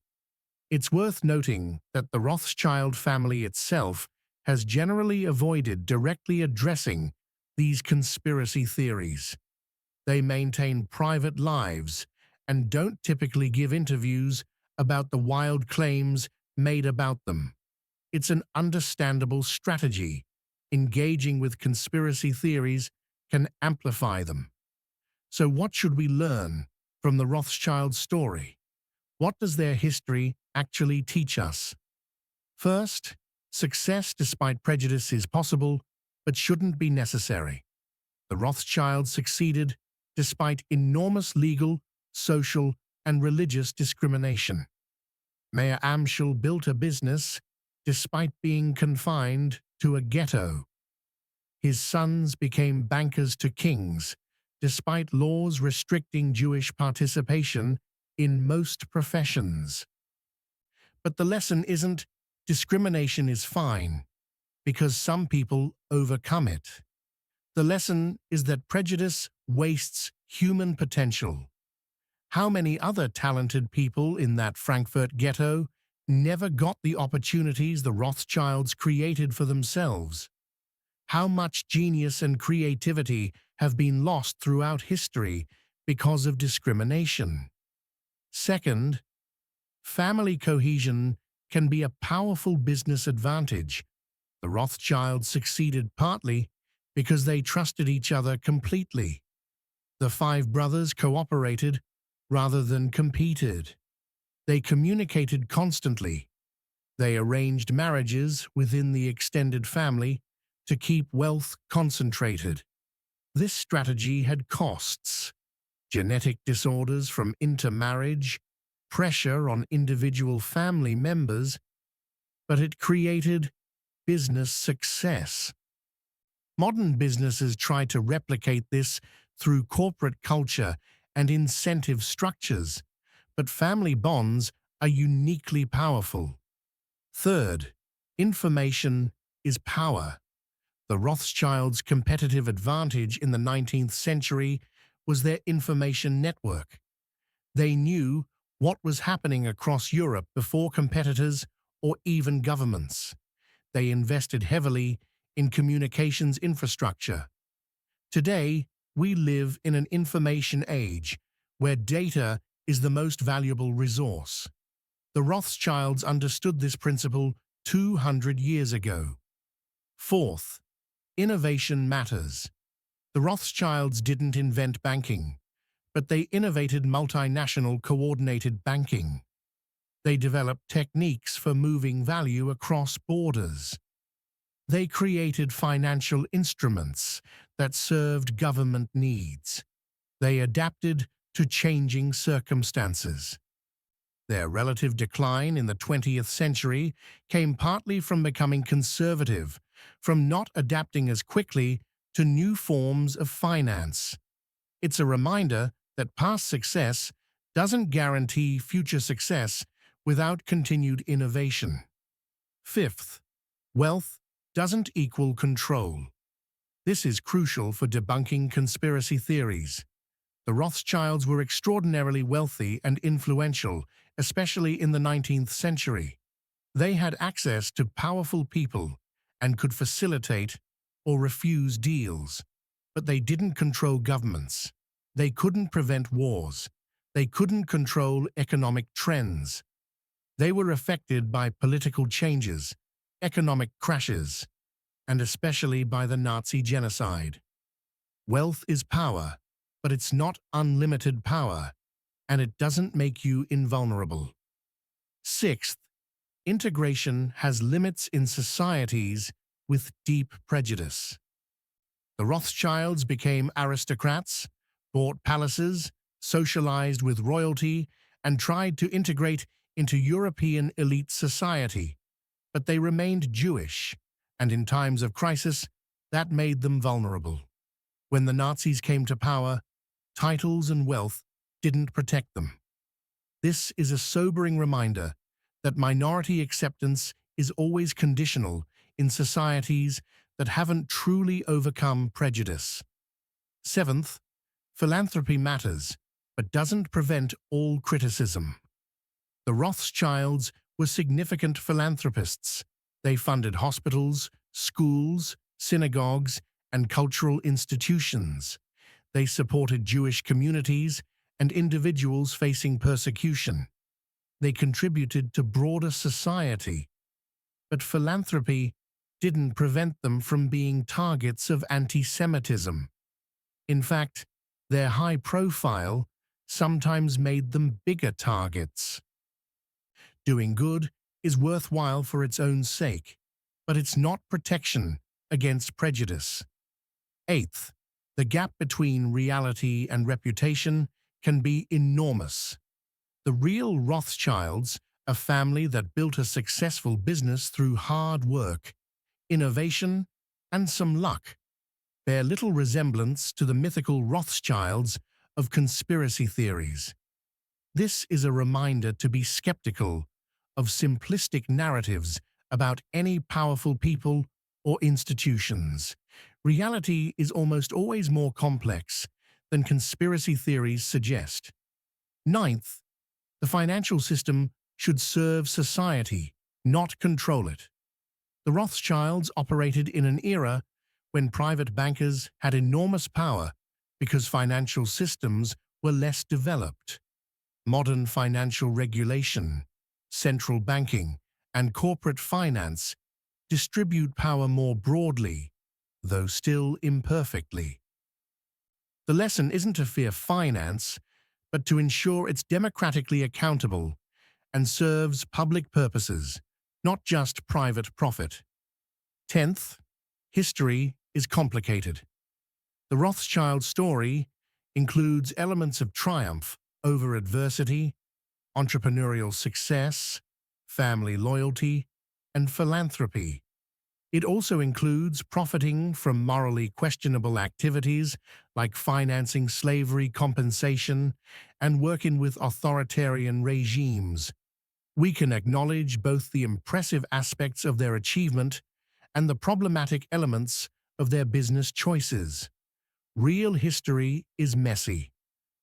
It's worth noting that the Rothschild family itself has generally avoided directly addressing these conspiracy theories. They maintain private lives and don't typically give interviews about the wild claims made about them. It's an understandable strategy. Engaging with conspiracy theories can amplify them. So what should we learn from the Rothschild story? What does their history actually teach us? First, success despite prejudice is possible, but shouldn't be necessary. The Rothschilds succeeded despite enormous legal, social, and religious discrimination. Mayer Amschel built a business despite being confined to a ghetto. His sons became bankers to kings, despite laws restricting Jewish participation in most professions. But the lesson isn't discrimination is fine, because some people overcome it. The lesson is that prejudice wastes human potential. How many other talented people in that Frankfurt ghetto never got the opportunities the Rothschilds created for themselves? How much genius and creativity have been lost throughout history because of discrimination? Second, family cohesion can be a powerful business advantage. The Rothschilds succeeded partly because they trusted each other completely. The five brothers cooperated rather than competed. They communicated constantly. They arranged marriages within the extended family to keep wealth concentrated. This strategy had costs: genetic disorders from intermarriage, pressure on individual family members, but it created business success. Modern businesses try to replicate this through corporate culture and incentive structures, but family bonds are uniquely powerful. Third, information is power. The Rothschilds' competitive advantage in the 19th century was their information network. They knew what was happening across Europe before competitors or even governments. They invested heavily in communications infrastructure. Today, we live in an information age where data is the most valuable resource. The Rothschilds understood this principle 200 years ago. Fourth, innovation matters. The Rothschilds didn't invent banking, but they innovated multinational coordinated banking. They developed techniques for moving value across borders. They created financial instruments that served government needs. They adapted to changing circumstances. Their relative decline in the 20th century came partly from becoming conservative, from not adapting as quickly to new forms of finance. It's a reminder that past success doesn't guarantee future success without continued innovation. Fifth, wealth doesn't equal control. This is crucial for debunking conspiracy theories. The Rothschilds were extraordinarily wealthy and influential, especially in the 19th century. They had access to powerful people and could facilitate or refuse deals, but they didn't control governments. They couldn't prevent wars. They couldn't control economic trends. They were affected by political changes, economic crashes, and especially by the Nazi genocide. Wealth is power, but it's not unlimited power, and it doesn't make you invulnerable. Sixth, integration has limits in societies with deep prejudice. The Rothschilds became aristocrats, bought palaces, socialized with royalty, and tried to integrate into European elite society, but they remained Jewish, and in times of crisis, that made them vulnerable. When the Nazis came to power, titles and wealth didn't protect them. This is a sobering reminder that minority acceptance is always conditional in societies that haven't truly overcome prejudice. Seventh, philanthropy matters, but doesn't prevent all criticism. The Rothschilds were significant philanthropists. They funded hospitals, schools, synagogues, and cultural institutions. They supported Jewish communities and individuals facing persecution. They contributed to broader society. But philanthropy didn't prevent them from being targets of anti-Semitism. In fact, their high profile sometimes made them bigger targets. Doing good is worthwhile for its own sake, but it's not protection against prejudice. Eighth, the gap between reality and reputation can be enormous. The real Rothschilds, a family that built a successful business through hard work, innovation, and some luck, bear little resemblance to the mythical Rothschilds of conspiracy theories. This is a reminder to be skeptical of simplistic narratives about any powerful people or institutions. Reality is almost always more complex than conspiracy theories suggest. Ninth, the financial system should serve society, not control it. The Rothschilds operated in an era when private bankers had enormous power because financial systems were less developed. Modern financial regulation, central banking, and corporate finance distribute power more broadly, though still imperfectly. The lesson isn't to fear finance, but to ensure it's democratically accountable and serves public purposes, not just private profit. Tenth, history is complicated. The Rothschild story includes elements of triumph over adversity, entrepreneurial success, family loyalty, and philanthropy. It also includes profiting from morally questionable activities like financing slavery compensation and working with authoritarian regimes. We can acknowledge both the impressive aspects of their achievement and the problematic elements of their business choices. Real history is messy.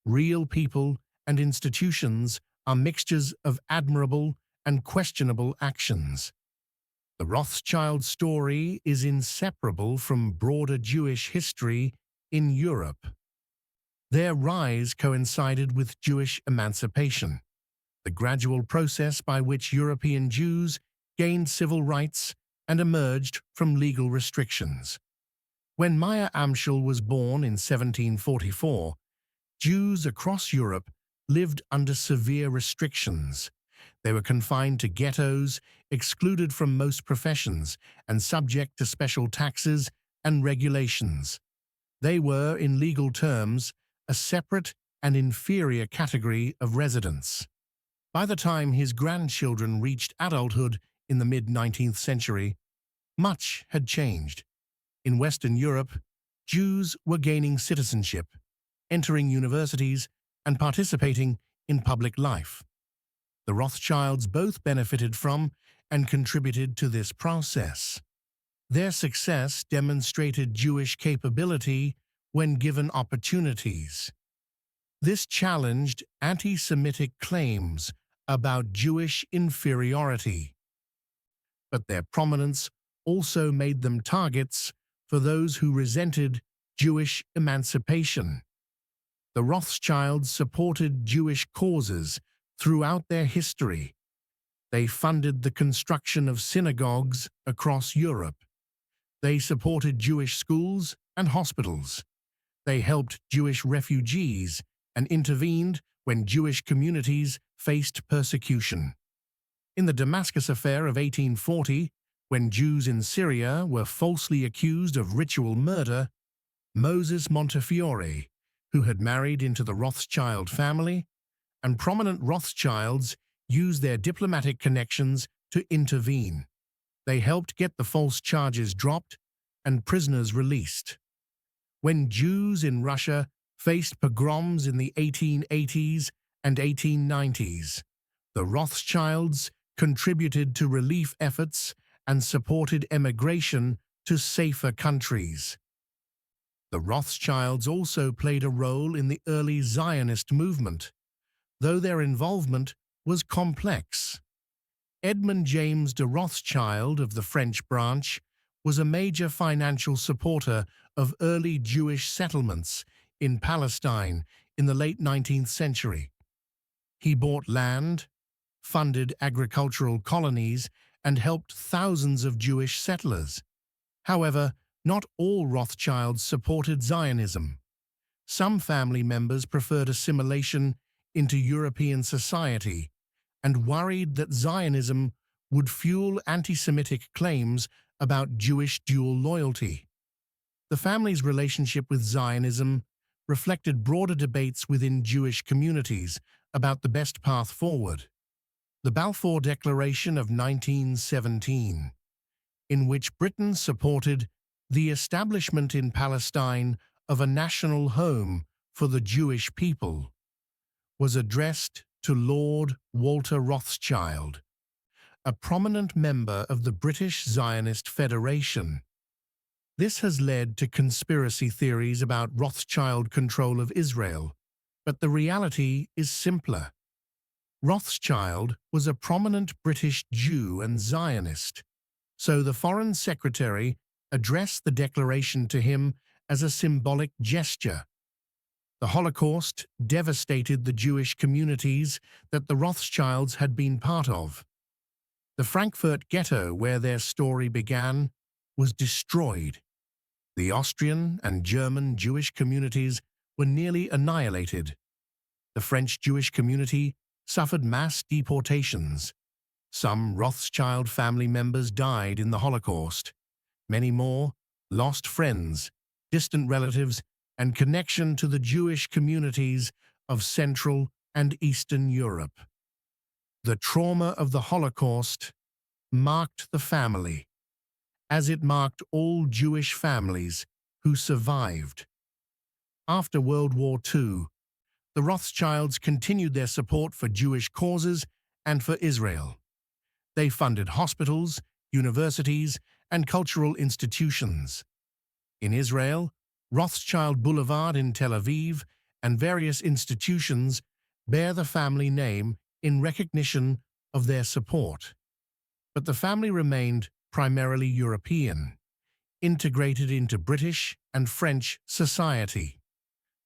Real people and institutions are mixtures of admirable and questionable actions. The Rothschild story is inseparable from broader Jewish history in Europe. Their rise coincided with Jewish emancipation, the gradual process by which European Jews gained civil rights and emerged from legal restrictions. When Meyer Amschel was born in 1744, Jews across Europe lived under severe restrictions. They were confined to ghettos, excluded from most professions, and subject to special taxes and regulations. They were, in legal terms, a separate and inferior category of residents. By the time his grandchildren reached adulthood in the mid-19th century, much had changed. In Western Europe, Jews were gaining citizenship, entering universities, and participating in public life. The Rothschilds both benefited from and contributed to this process. Their success demonstrated Jewish capability when given opportunities. This challenged anti-Semitic claims about Jewish inferiority. But their prominence also made them targets for those who resented Jewish emancipation. The Rothschilds supported Jewish causes throughout their history. They funded the construction of synagogues across Europe. They supported Jewish schools and hospitals. They helped Jewish refugees and intervened when Jewish communities faced persecution. In the Damascus Affair of 1840, when Jews in Syria were falsely accused of ritual murder, Moses Montefiore, who had married into the Rothschild family, and prominent Rothschilds used their diplomatic connections to intervene. They helped get the false charges dropped and prisoners released. When Jews in Russia faced pogroms in the 1880s and 1890s, the Rothschilds contributed to relief efforts and supported emigration to safer countries. The Rothschilds also played a role in the early Zionist movement, though their involvement was complex. Edmund James de Rothschild of the French branch was a major financial supporter of early Jewish settlements in Palestine in the late 19th century. He bought land, funded agricultural colonies, and helped thousands of Jewish settlers. However, not all Rothschilds supported Zionism. Some family members preferred assimilation into European society and worried that Zionism would fuel anti-Semitic claims about Jewish dual loyalty. The family's relationship with Zionism reflected broader debates within Jewish communities about the best path forward. The Balfour Declaration of 1917, in which Britain supported the establishment in Palestine of a national home for the Jewish people, was addressed to Lord Walter Rothschild, a prominent member of the British Zionist Federation. This has led to conspiracy theories about Rothschild control of Israel, but the reality is simpler. Rothschild was a prominent British Jew and Zionist, so the Foreign Secretary addressed the declaration to him as a symbolic gesture. The Holocaust devastated the Jewish communities that the Rothschilds had been part of. The Frankfurt ghetto, where their story began, was destroyed. The Austrian and German Jewish communities were nearly annihilated. The French Jewish community suffered mass deportations. Some Rothschild family members died in the Holocaust. Many more lost friends, distant relatives, and connection to the Jewish communities of Central and Eastern Europe. The trauma of the Holocaust marked the family, as it marked all Jewish families who survived. After World War II, the Rothschilds continued their support for Jewish causes and for Israel. They funded hospitals, universities, and cultural institutions. In Israel, Rothschild Boulevard in Tel Aviv and various institutions bear the family name in recognition of their support. But the family remained primarily European, integrated into British and French society.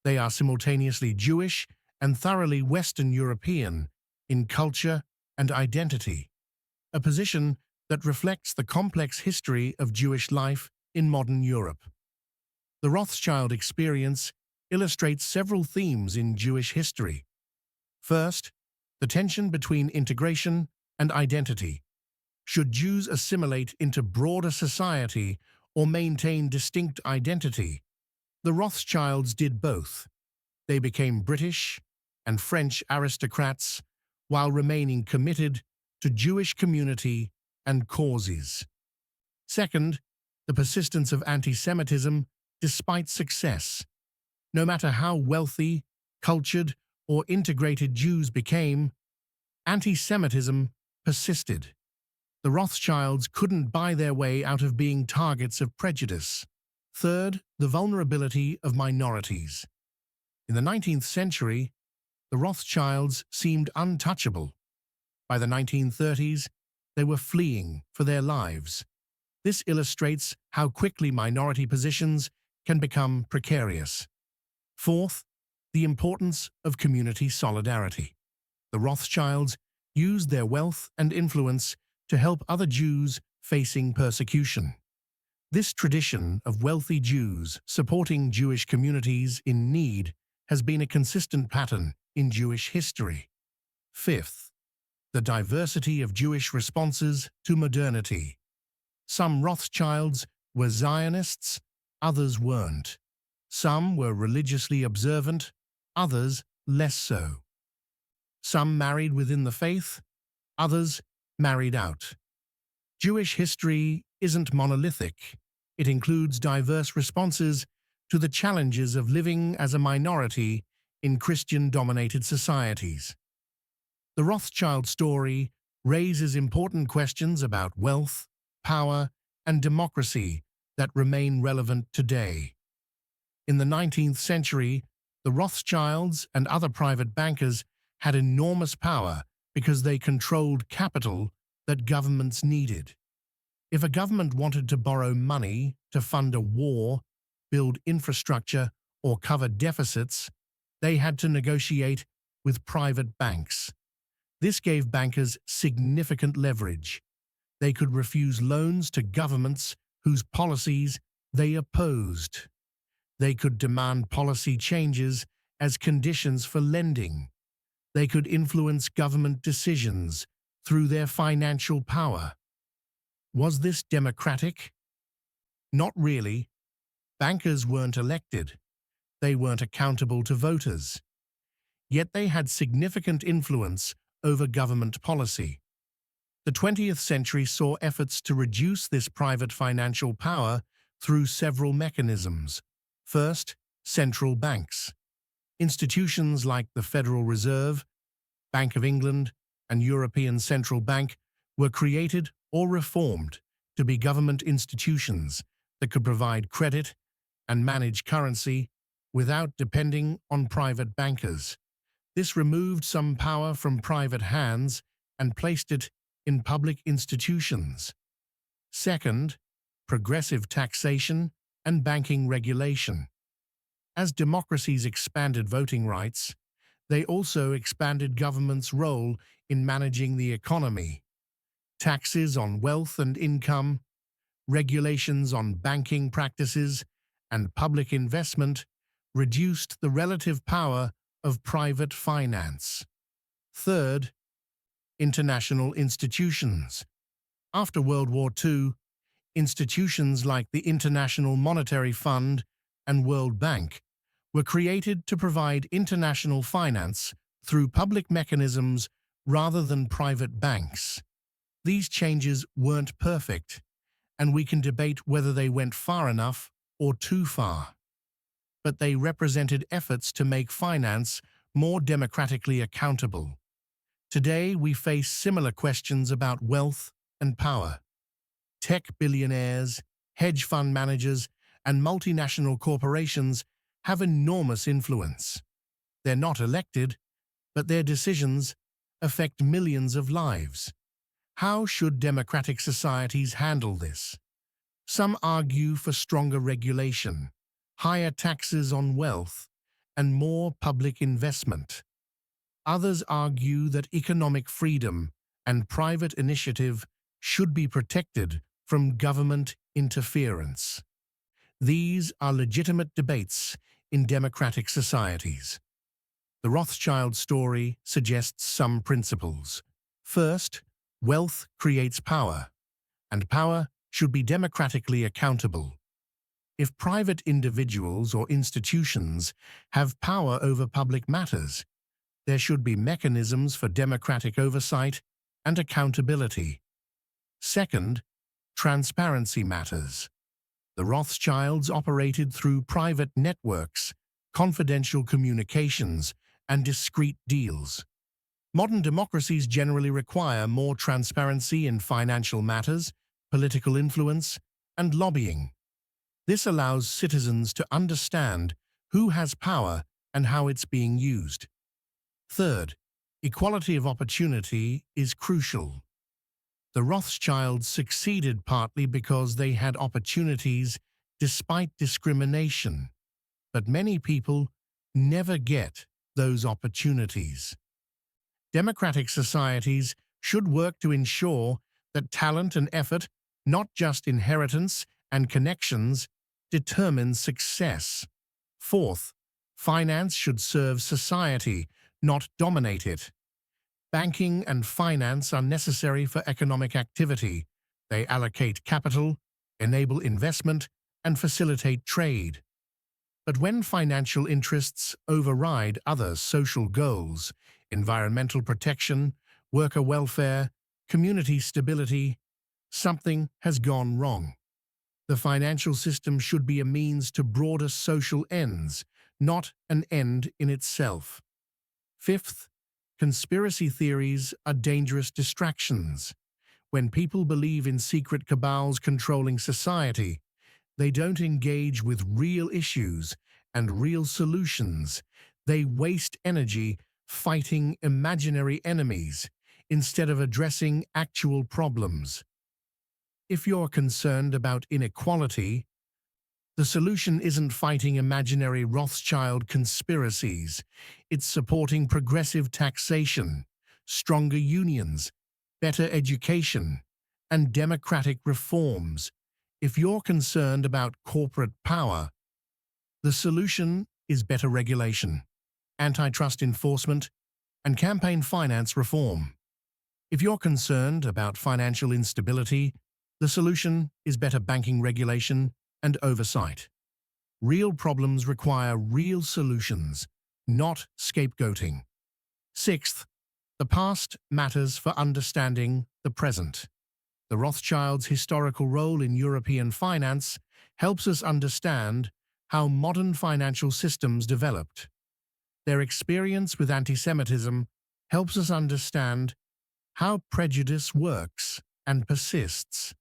They are simultaneously Jewish and thoroughly Western European in culture and identity, a position that reflects the complex history of Jewish life in modern Europe. The Rothschild experience illustrates several themes in Jewish history. First, the tension between integration and identity. Should Jews assimilate into broader society or maintain distinct identity? The Rothschilds did both. They became British and French aristocrats while remaining committed to Jewish community and causes. Second, the persistence of anti-Semitism despite success. No matter how wealthy, cultured, or integrated Jews became, anti-Semitism persisted. The Rothschilds couldn't buy their way out of being targets of prejudice. Third, the vulnerability of minorities. In the 19th century, the Rothschilds seemed untouchable. By the 1930s, they were fleeing for their lives. This illustrates how quickly minority positions can become precarious. Fourth, the importance of community solidarity. The Rothschilds used their wealth and influence to help other Jews facing persecution. This tradition of wealthy Jews supporting Jewish communities in need has been a consistent pattern in Jewish history. Fifth, the diversity of Jewish responses to modernity. Some Rothschilds were Zionists, others weren't. Some were religiously observant, others less so. Some married within the faith, others married out. Jewish history isn't monolithic. It includes diverse responses to the challenges of living as a minority in Christian-dominated societies. The Rothschild story raises important questions about wealth, power, and democracy that remain relevant today. In the 19th century, the Rothschilds and other private bankers had enormous power because they controlled capital that governments needed. If a government wanted to borrow money to fund a war, build infrastructure, or cover deficits, they had to negotiate with private banks. This gave bankers significant leverage. They could refuse loans to governments whose policies they opposed. They could demand policy changes as conditions for lending. They could influence government decisions through their financial power. Was this democratic? Not really. Bankers weren't elected. They weren't accountable to voters. Yet they had significant influence over government policy. The 20th century saw efforts to reduce this private financial power through several mechanisms. First, central banks. Institutions like the Federal Reserve, Bank of England, and European Central Bank were created or reformed to be government institutions that could provide credit and manage currency without depending on private bankers. This removed some power from private hands and placed it in public institutions. Second, progressive taxation and banking regulation. As democracies expanded voting rights, they also expanded government's role in managing the economy. Taxes on wealth and income, regulations on banking practices, and public investment reduced the relative power of private finance. Third, international institutions. After World War II, institutions like the International Monetary Fund and World Bank were created to provide international finance through public mechanisms rather than private banks. These changes weren't perfect, and we can debate whether they went far enough or too far. But they represented efforts to make finance more democratically accountable. Today, we face similar questions about wealth and power. Tech billionaires, hedge fund managers, and multinational corporations have enormous influence. They're not elected, but their decisions affect millions of lives. How should democratic societies handle this? Some argue for stronger regulation, higher taxes on wealth, and more public investment. Others argue that economic freedom and private initiative should be protected from government interference. These are legitimate debates in democratic societies. The Rothschild story suggests some principles. First, wealth creates power, and power should be democratically accountable. If private individuals or institutions have power over public matters, there should be mechanisms for democratic oversight and accountability. Second, transparency matters. The Rothschilds operated through private networks, confidential communications, and discreet deals. Modern democracies generally require more transparency in financial matters, political influence, and lobbying. This allows citizens to understand who has power and how it's being used. Third, equality of opportunity is crucial. The Rothschilds succeeded partly because they had opportunities despite discrimination, but many people never get those opportunities. Democratic societies should work to ensure that talent and effort, not just inheritance and connections, determine success. Fourth, finance should serve society, not dominate it. Banking and finance are necessary for economic activity. They allocate capital, enable investment, and facilitate trade. But when financial interests override other social goals, environmental protection, worker welfare, community stability, something has gone wrong. The financial system should be a means to broader social ends, not an end in itself. Fifth, conspiracy theories are dangerous distractions. When people believe in secret cabals controlling society, they don't engage with real issues and real solutions. They waste energy fighting imaginary enemies instead of addressing actual problems. If you're concerned about inequality, the solution isn't fighting imaginary Rothschild conspiracies. It's supporting progressive taxation, stronger unions, better education, and democratic reforms. If you're concerned about corporate power, the solution is better regulation, antitrust enforcement, and campaign finance reform. If you're concerned about financial instability, the solution is better banking regulation and oversight. Real problems require real solutions, not scapegoating. Sixth, the past matters for understanding the present. The Rothschilds' historical role in European finance helps us understand how modern financial systems developed. Their experience with anti-Semitism helps us understand how prejudice works and persists.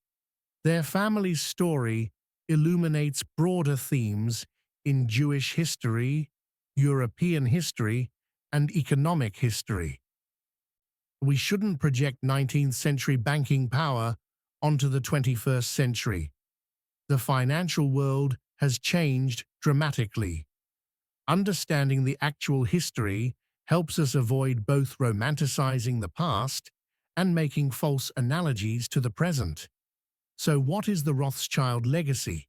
Their family's story illuminates broader themes in Jewish history, European history, and economic history. We shouldn't project 19th century banking power onto the 21st century. The financial world has changed dramatically. Understanding the actual history helps us avoid both romanticizing the past and making false analogies to the present. So what is the Rothschild legacy?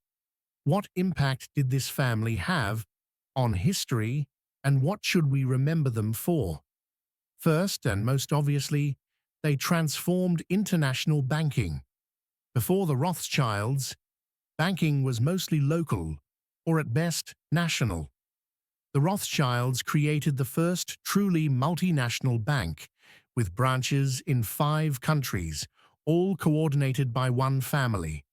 What impact did this family have on history, and what should we remember them for? First, and most obviously, they transformed international banking. Before the Rothschilds, banking was mostly local, or at best, national. The Rothschilds created the first truly multinational bank, with branches in 5 countries, all coordinated by one family.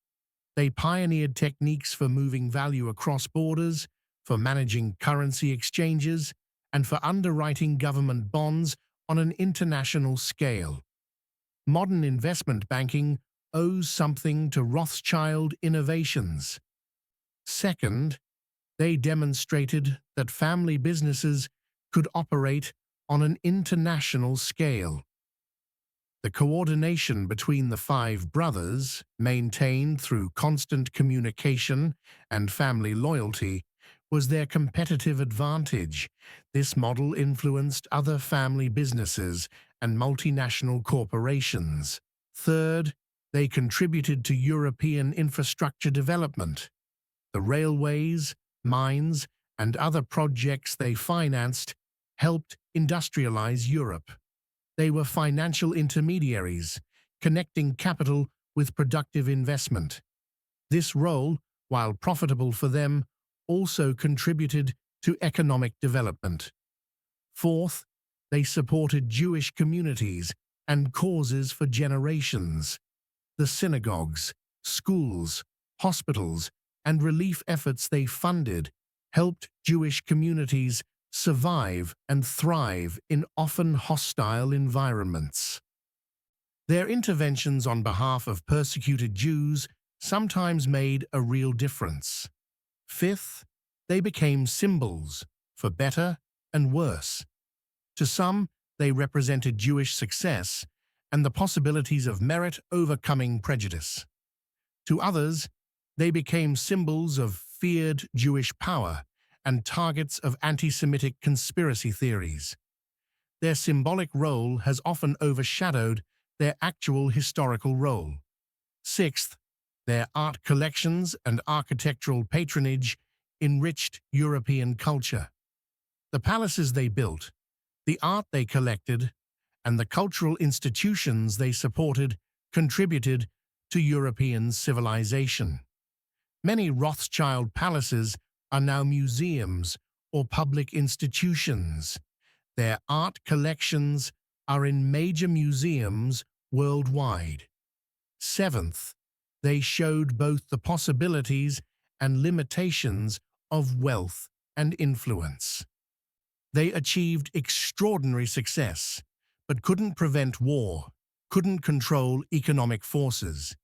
They pioneered techniques for moving value across borders, for managing currency exchanges, and for underwriting government bonds on an international scale. Modern investment banking owes something to Rothschild innovations. Second, they demonstrated that family businesses could operate on an international scale. The coordination between the 5 brothers, maintained through constant communication and family loyalty, was their competitive advantage. This model influenced other family businesses and multinational corporations. Third, they contributed to European infrastructure development. The railways, mines, and other projects they financed helped industrialize Europe. They were financial intermediaries, connecting capital with productive investment. This role, while profitable for them, also contributed to economic development. Fourth, they supported Jewish communities and causes for generations. The synagogues, schools, hospitals, and relief efforts they funded helped Jewish communities survive and thrive in often hostile environments. Their interventions on behalf of persecuted Jews sometimes made a real difference. Fifth, they became symbols, for better and worse. To some, they represented Jewish success and the possibilities of merit overcoming prejudice. To others, they became symbols of feared Jewish power and targets of anti-Semitic conspiracy theories. Their symbolic role has often overshadowed their actual historical role. Sixth, their art collections and architectural patronage enriched European culture. The palaces they built, the art they collected, and the cultural institutions they supported contributed to European civilization. Many Rothschild palaces are now museums or public institutions. Their art collections are in major museums worldwide. Seventh, they showed both the possibilities and limitations of wealth and influence. They achieved extraordinary success, but couldn't prevent war, couldn't control economic forces,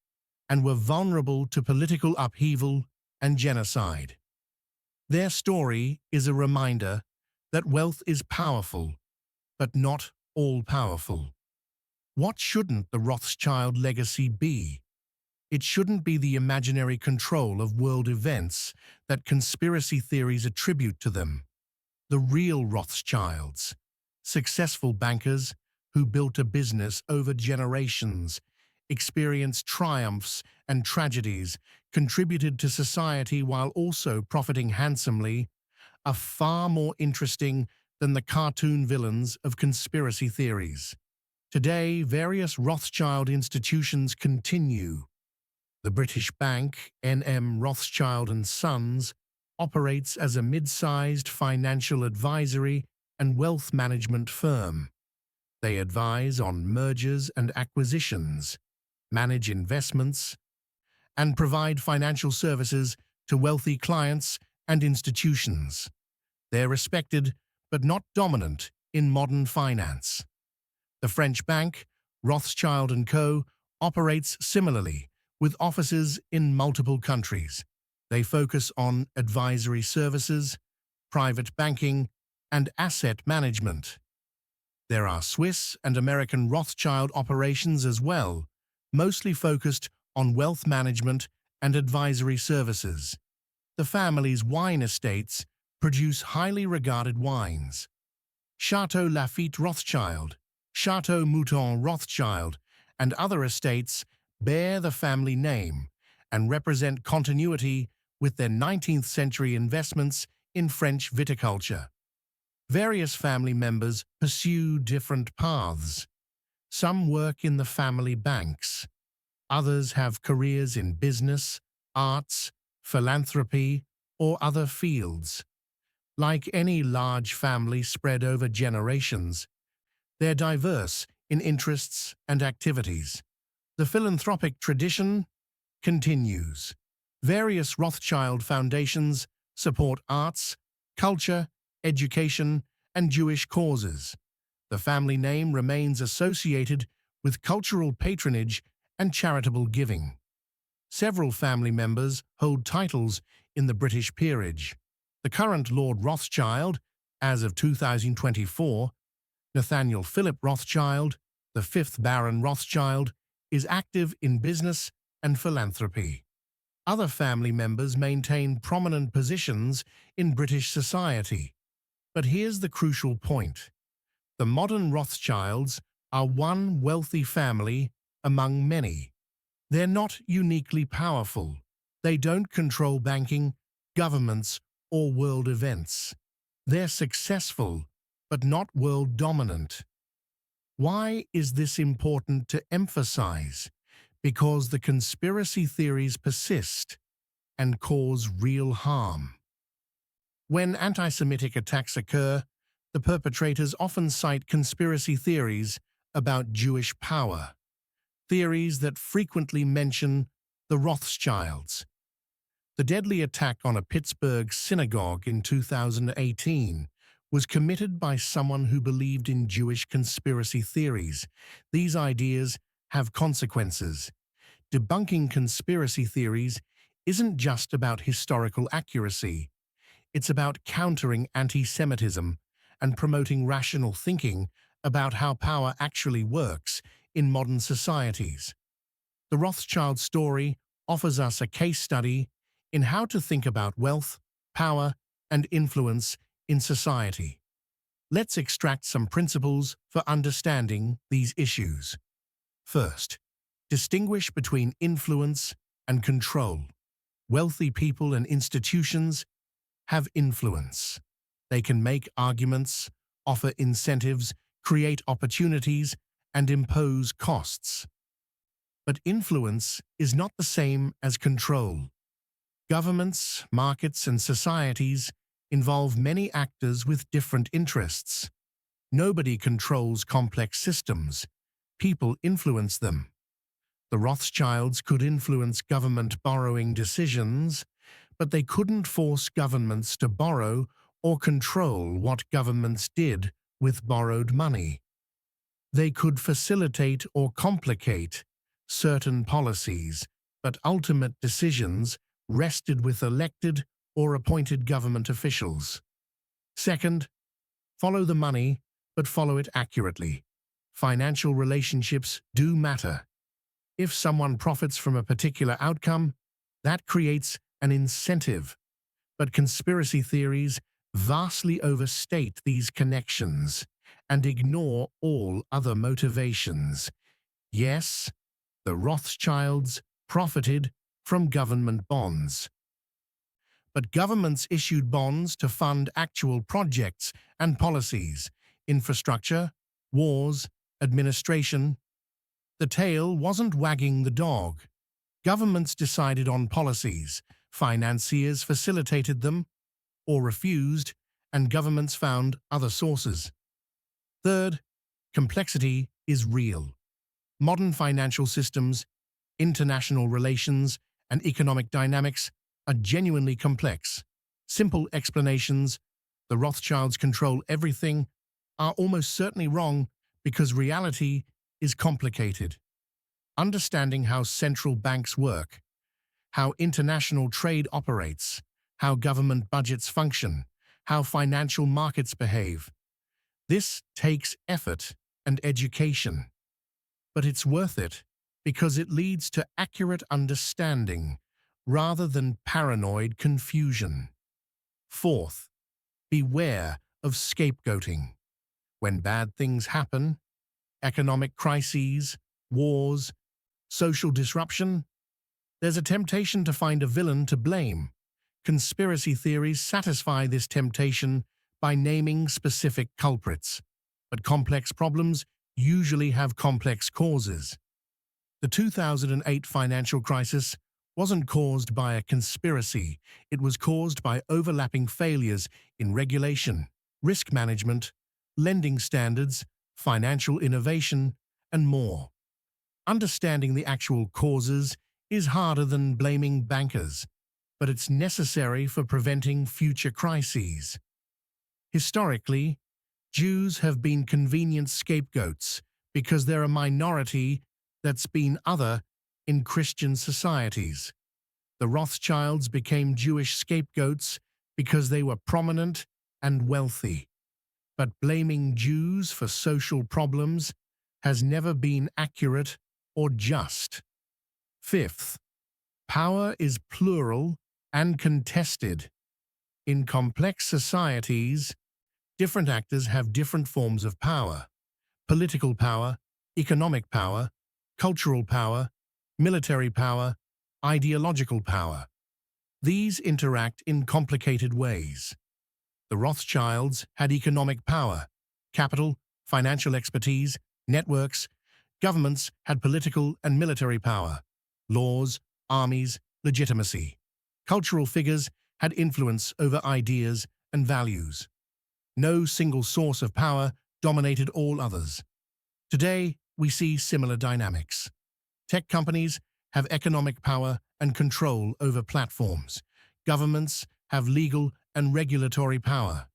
and were vulnerable to political upheaval and genocide. Their story is a reminder that wealth is powerful, but not all-powerful. What shouldn't the Rothschild legacy be? It shouldn't be the imaginary control of world events that conspiracy theories attribute to them. The real Rothschilds, successful bankers who built a business over generations, experienced triumphs and tragedies, contributed to society while also profiting handsomely, are far more interesting than the cartoon villains of conspiracy theories. Today, various Rothschild institutions continue. The British bank, N.M. Rothschild and Sons, operates as a mid-sized financial advisory and wealth management firm. They advise on mergers and acquisitions, manage investments, and provide financial services to wealthy clients and institutions. They're respected but not dominant in modern finance. The French bank, Rothschild & Co., operates similarly, with offices in multiple countries. They focus on advisory services, private banking, and asset management. There are Swiss and American Rothschild operations as well, mostly focused on wealth management and advisory services. The family's wine estates produce highly regarded wines. Chateau Lafite Rothschild, Chateau Mouton Rothschild, and other estates bear the family name and represent continuity with their 19th century investments in French viticulture. Various family members pursue different paths. Some work in the family banks. Others have careers in business, arts, philanthropy, or other fields. Like any large family spread over generations, they're diverse in interests and activities. The philanthropic tradition continues. Various Rothschild foundations support arts, culture, education, and Jewish causes. The family name remains associated with cultural patronage and charitable giving. Several family members hold titles in the British peerage. The current Lord Rothschild, as of 2024, Nathaniel Philip Rothschild, the fifth Baron Rothschild, is active in business and philanthropy. Other family members maintain prominent positions in British society. But here's the crucial point. The modern Rothschilds are one wealthy family among many. They're not uniquely powerful. They don't control banking, governments, or world events. They're successful, but not world dominant. Why is this important to emphasize? Because the conspiracy theories persist and cause real harm. When anti-Semitic attacks occur, the perpetrators often cite conspiracy theories about Jewish power, theories that frequently mention the Rothschilds. The deadly attack on a Pittsburgh synagogue in 2018 was committed by someone who believed in Jewish conspiracy theories. These ideas have consequences. Debunking conspiracy theories isn't just about historical accuracy. It's about countering anti-Semitism and promoting rational thinking about how power actually works in modern societies. The Rothschild story offers us a case study in how to think about wealth, power, and influence in society. Let's extract some principles for understanding these issues. First, distinguish between influence and control. Wealthy people and institutions have influence. They can make arguments, offer incentives, create opportunities, and impose costs. But influence is not the same as control. Governments, markets, and societies involve many actors with different interests. Nobody controls complex systems. People influence them. The Rothschilds could influence government borrowing decisions, but they couldn't force governments to borrow or control what governments did with borrowed money. They could facilitate or complicate certain policies, but ultimate decisions rested with elected or appointed government officials. Second, follow the money, but follow it accurately. Financial relationships do matter. If someone profits from a particular outcome, that creates an incentive. But conspiracy theories vastly overstate these connections and ignore all other motivations. Yes, the Rothschilds profited from government bonds. But governments issued bonds to fund actual projects and policies, infrastructure, wars, administration. The tail wasn't wagging the dog. Governments decided on policies, financiers facilitated them or refused, and governments found other sources. Third, complexity is real. Modern financial systems, international relations, and economic dynamics are genuinely complex. Simple explanations, the Rothschilds control everything, are almost certainly wrong because reality is complicated. Understanding how central banks work, how international trade operates, how government budgets function, how financial markets behave. This takes effort and education, but it's worth it because it leads to accurate understanding rather than paranoid confusion. Fourth, beware of scapegoating. When bad things happen, economic crises, wars, social disruption, there's a temptation to find a villain to blame. Conspiracy theories satisfy this temptation by naming specific culprits, but complex problems usually have complex causes. The 2008 financial crisis wasn't caused by a conspiracy, it was caused by overlapping failures in regulation, risk management, lending standards, financial innovation, and more. Understanding the actual causes is harder than blaming bankers, but it's necessary for preventing future crises. Historically, Jews have been convenient scapegoats because they're a minority that's been other in Christian societies. The Rothschilds became Jewish scapegoats because they were prominent and wealthy. But blaming Jews for social problems has never been accurate or just. Fifth, power is plural and contested. In complex societies, different actors have different forms of power: political power, economic power, cultural power, military power, ideological power. These interact in complicated ways. The Rothschilds had economic power, capital, financial expertise, networks. Governments had political and military power, laws, armies, legitimacy. Cultural figures had influence over ideas and values. No single source of power dominated all others. Today, we see similar dynamics. Tech companies have economic power and control over platforms. Governments have legal and regulatory power.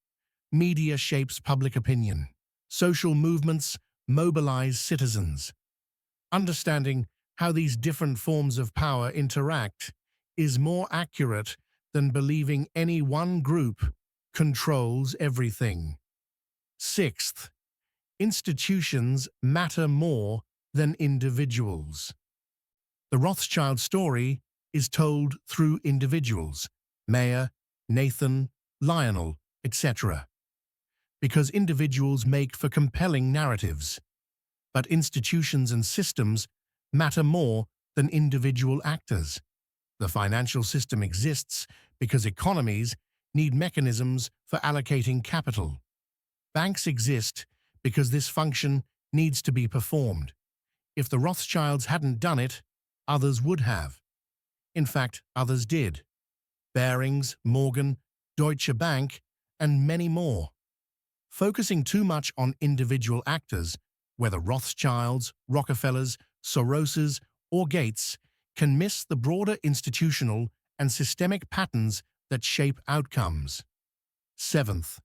Media shapes public opinion. Social movements mobilize citizens. Understanding how these different forms of power interact is more accurate than believing any one group controls everything. Sixth, institutions matter more than individuals. The Rothschild story is told through individuals, Mayer, Nathan, Lionel, etc., because individuals make for compelling narratives. But institutions and systems matter more than individual actors. The financial system exists because economies need mechanisms for allocating capital. Banks exist because this function needs to be performed. If the Rothschilds hadn't done it, others would have. In fact, others did. Barings, Morgan, Deutsche Bank, and many more. Focusing too much on individual actors, whether Rothschilds, Rockefellers, Soroses, or Gates, can miss the broader institutional and systemic patterns that shape outcomes. Seventh,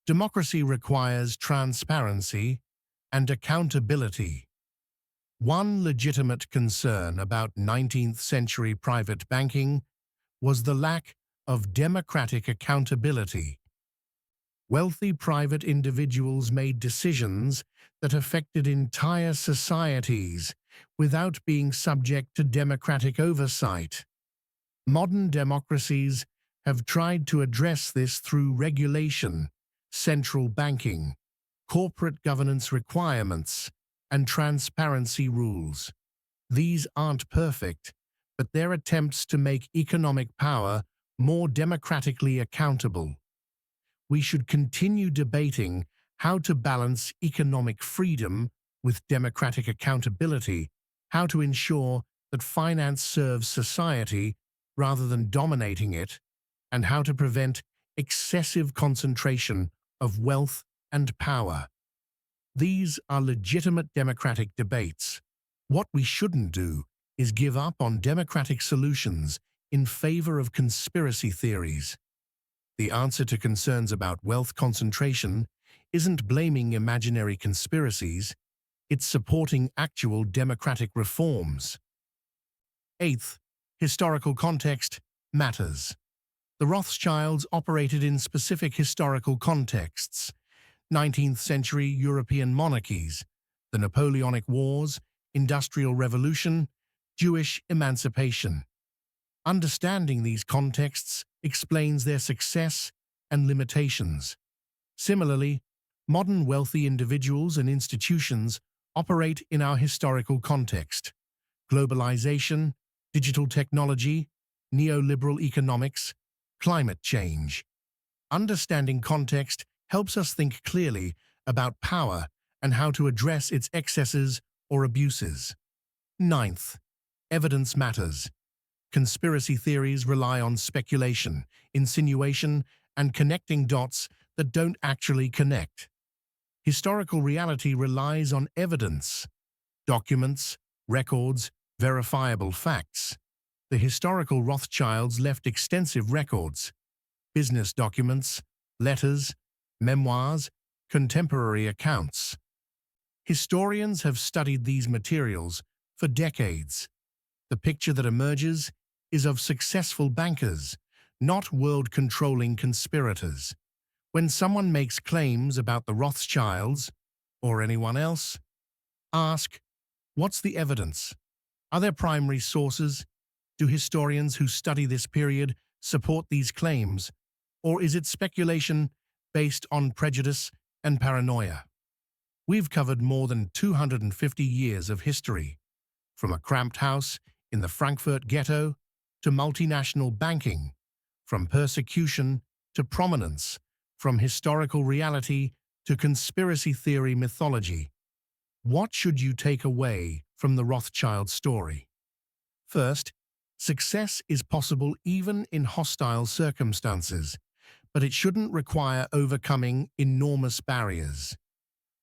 democracy requires transparency and accountability. One legitimate concern about 19th-century private banking was the lack of democratic accountability. Wealthy private individuals made decisions that affected entire societies without being subject to democratic oversight. Modern democracies have tried to address this through regulation, central banking, corporate governance requirements, and transparency rules. These aren't perfect, but they're attempts to make economic power more democratically accountable. We should continue debating how to balance economic freedom with democratic accountability, how to ensure that finance serves society rather than dominating it, and how to prevent excessive concentration of wealth and power. These are legitimate democratic debates. What we shouldn't do is give up on democratic solutions in favor of conspiracy theories. The answer to concerns about wealth concentration isn't blaming imaginary conspiracies, it's supporting actual democratic reforms. Eighth, Historical context matters. The Rothschilds operated in specific historical contexts: 19th century European monarchies, the Napoleonic Wars, Industrial Revolution, Jewish emancipation. Understanding these contexts explains their success and limitations. Similarly, modern wealthy individuals and institutions operate in our historical context: globalization, digital technology, neoliberal economics, climate change. Understanding context helps us think clearly about power and how to address its excesses or abuses. Ninth, evidence matters. Conspiracy theories rely on speculation, insinuation, and connecting dots that don't actually connect. Historical reality relies on evidence: documents, records, verifiable facts. The historical Rothschilds left extensive records: business documents, letters, memoirs, contemporary accounts. Historians have studied these materials for decades. The picture that emerges is of successful bankers, not world-controlling conspirators. When someone makes claims about the Rothschilds, or anyone else, ask, what's the evidence? Are there primary sources? Do historians who study this period support these claims, or is it speculation based on prejudice and paranoia? We've covered more than 250 years of history, from a cramped house in the Frankfurt ghetto to multinational banking, from persecution to prominence, from historical reality to conspiracy theory mythology. What should you take away from the Rothschild story? First, success is possible even in hostile circumstances, but it shouldn't require overcoming enormous barriers.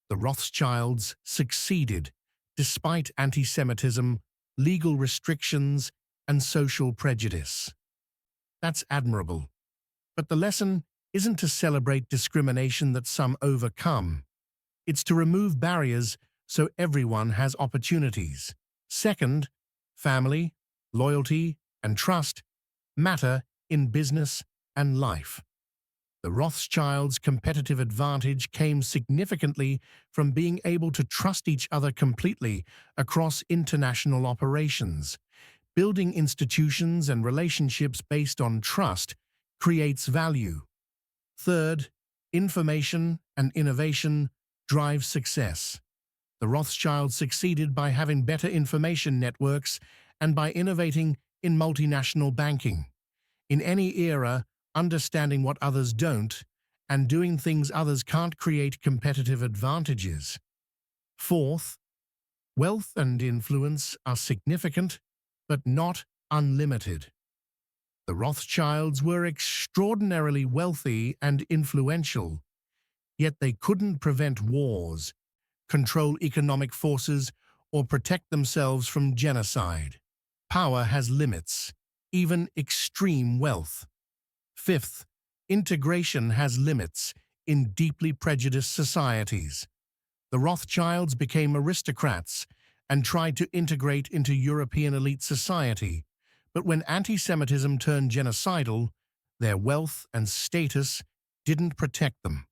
The Rothschilds succeeded despite anti-Semitism, legal restrictions, and social prejudice. That's admirable. But the lesson isn't to celebrate discrimination that some overcome. It's to remove barriers so everyone has opportunities. Second, family, loyalty, and trust matter in business and life. The Rothschilds' competitive advantage came significantly from being able to trust each other completely across international operations. Building institutions and relationships based on trust creates value. Third, information and innovation drive success. The Rothschilds succeeded by having better information networks and by innovating in multinational banking. In any era, understanding what others don't and doing things others can't create competitive advantages. Fourth, wealth and influence are significant, but not unlimited. The Rothschilds were extraordinarily wealthy and influential, yet they couldn't prevent wars, control economic forces, or protect themselves from genocide. Power has limits, even extreme wealth. Fifth, integration has limits in deeply prejudiced societies. The Rothschilds became aristocrats and tried to integrate into European elite society, but when anti-Semitism turned genocidal, their wealth and status didn't protect them.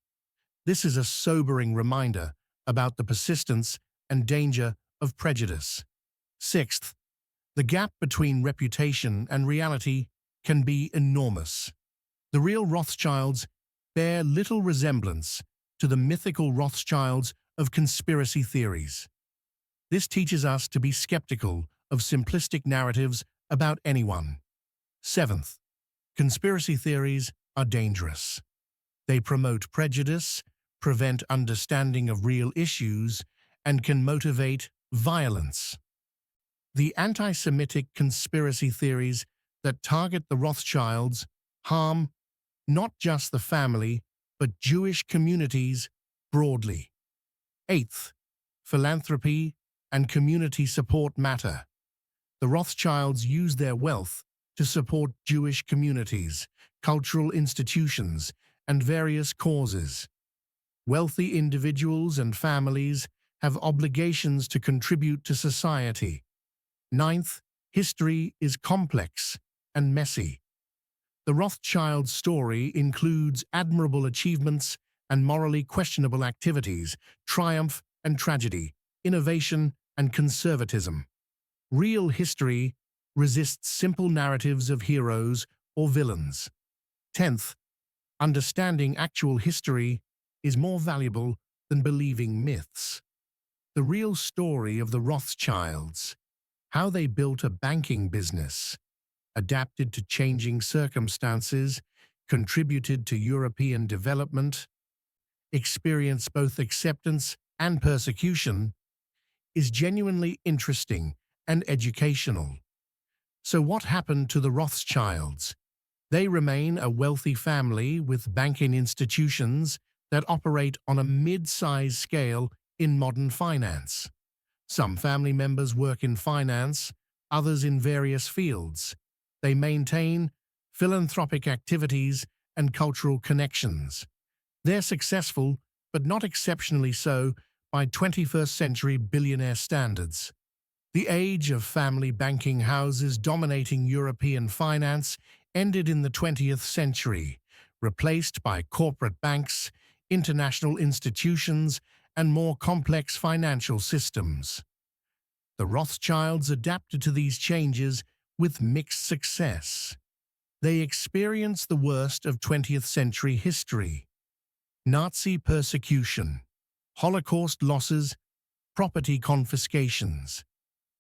This is a sobering reminder about the persistence and danger of prejudice. Sixth, the gap between reputation and reality can be enormous. The real Rothschilds bear little resemblance to the mythical Rothschilds of conspiracy theories. This teaches us to be skeptical of simplistic narratives about anyone. Seventh, conspiracy theories are dangerous. They promote prejudice, prevent understanding of real issues, and can motivate violence. The anti-Semitic conspiracy theories that target the Rothschilds harm not just the family, but Jewish communities broadly. Eighth, philanthropy and community support matter. The Rothschilds use their wealth to support Jewish communities, cultural institutions, and various causes. Wealthy individuals and families have obligations to contribute to society. Ninth, History is complex and messy. The Rothschild story includes admirable achievements and morally questionable activities, triumph and tragedy, innovation and conservatism. Real history resists simple narratives of heroes or villains. 10th, understanding actual history is more valuable than believing myths. The real story of the Rothschilds, how they built a banking business, adapted to changing circumstances, contributed to European development, experienced both acceptance and persecution, is genuinely interesting and educational. So what happened to the Rothschilds? They remain a wealthy family with banking institutions that operate on a mid-size scale in modern finance. Some family members work in finance, others in various fields. They maintain philanthropic activities and cultural connections. They're successful, but not exceptionally so by 21st century billionaire standards. The age of family banking houses dominating European finance ended in the 20th century, replaced by corporate banks, international institutions, and more complex financial systems. The Rothschilds adapted to these changes with mixed success. They experienced the worst of 20th century history: Nazi persecution, Holocaust losses, property confiscations.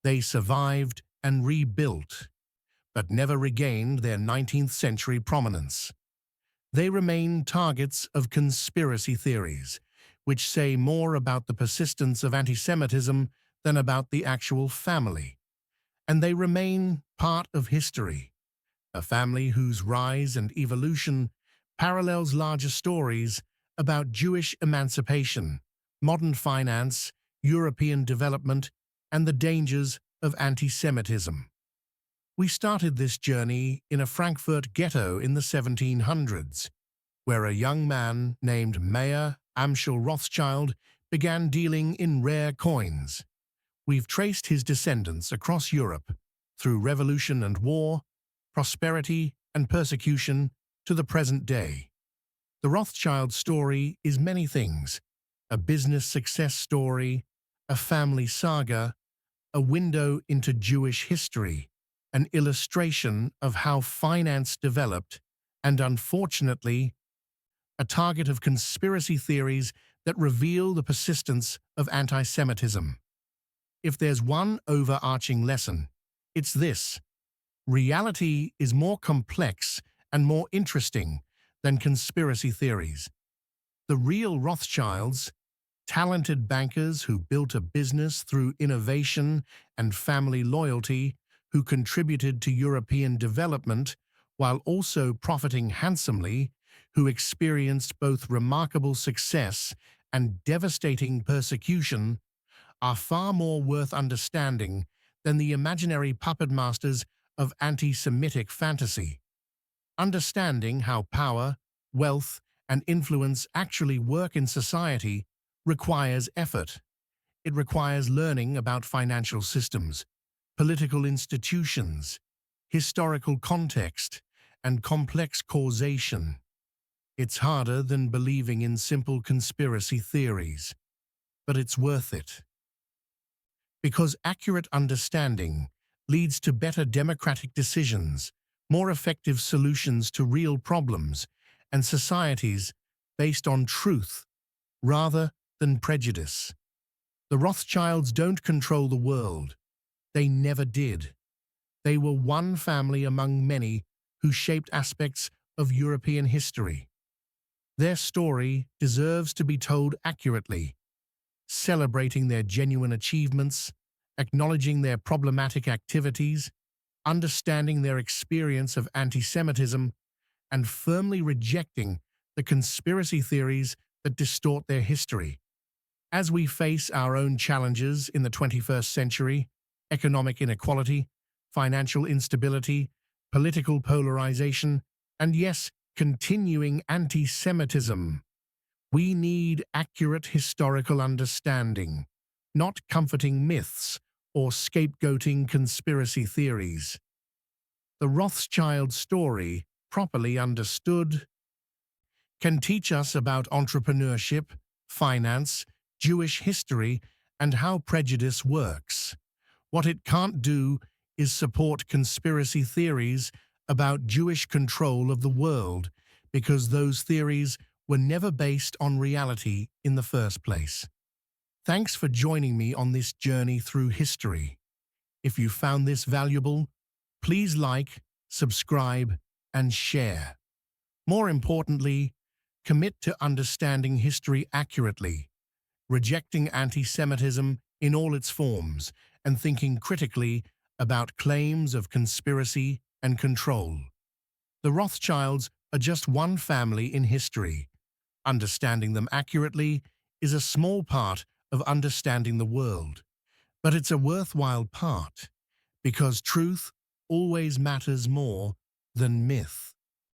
They survived and rebuilt, but never regained their 19th century prominence. They remain targets of conspiracy theories, which say more about the persistence of anti-Semitism than about the actual family. And they remain part of history, a family whose rise and evolution parallels larger stories about Jewish emancipation, modern finance, European development, and the dangers of anti-Semitism. We started this journey in a Frankfurt ghetto in the 1700s, where a young man named Mayer Amschel Rothschild began dealing in rare coins. We've traced his descendants across Europe, through revolution and war, prosperity and persecution, to the present day. The Rothschild story is many things: a business success story, a family saga, a window into Jewish history, an illustration of how finance developed, and unfortunately, a target of conspiracy theories that reveal the persistence of anti-Semitism. If there's one overarching lesson, it's this: reality is more complex and more interesting than conspiracy theories. The real Rothschilds, talented bankers who built a business through innovation and family loyalty, who contributed to European development while also profiting handsomely, who experienced both remarkable success and devastating persecution, are far more worth understanding than the imaginary puppet masters of anti-Semitic fantasy. Understanding how power, wealth, and influence actually work in society requires effort. It requires learning about financial systems, political institutions, historical context, and complex causation. It's harder than believing in simple conspiracy theories, but it's worth it. Because accurate understanding leads to better democratic decisions, more effective solutions to real problems, and societies based on truth rather than prejudice. The Rothschilds don't control the world. They never did. They were one family among many who shaped aspects of European history. Their story deserves to be told accurately, celebrating their genuine achievements, acknowledging their problematic activities, understanding their experience of anti-Semitism, and firmly rejecting the conspiracy theories that distort their history. As we face our own challenges in the 21st century, economic inequality, financial instability, political polarization, and yes, continuing anti-Semitism, we need accurate historical understanding, not comforting myths or scapegoating conspiracy theories. The Rothschild story, properly understood, can teach us about entrepreneurship, finance, Jewish history, and how prejudice works. What it can't do is support conspiracy theories about Jewish control of the world, because those theories were never based on reality in the first place. Thanks for joining me on this journey through history. If you found this valuable, please like, subscribe, and share. More importantly, commit to understanding history accurately, rejecting anti-Semitism in all its forms, and thinking critically about claims of conspiracy and control. The Rothschilds are just one family in history. Understanding them accurately is a small part of understanding the world, but it's a worthwhile part, because truth always matters more than myth.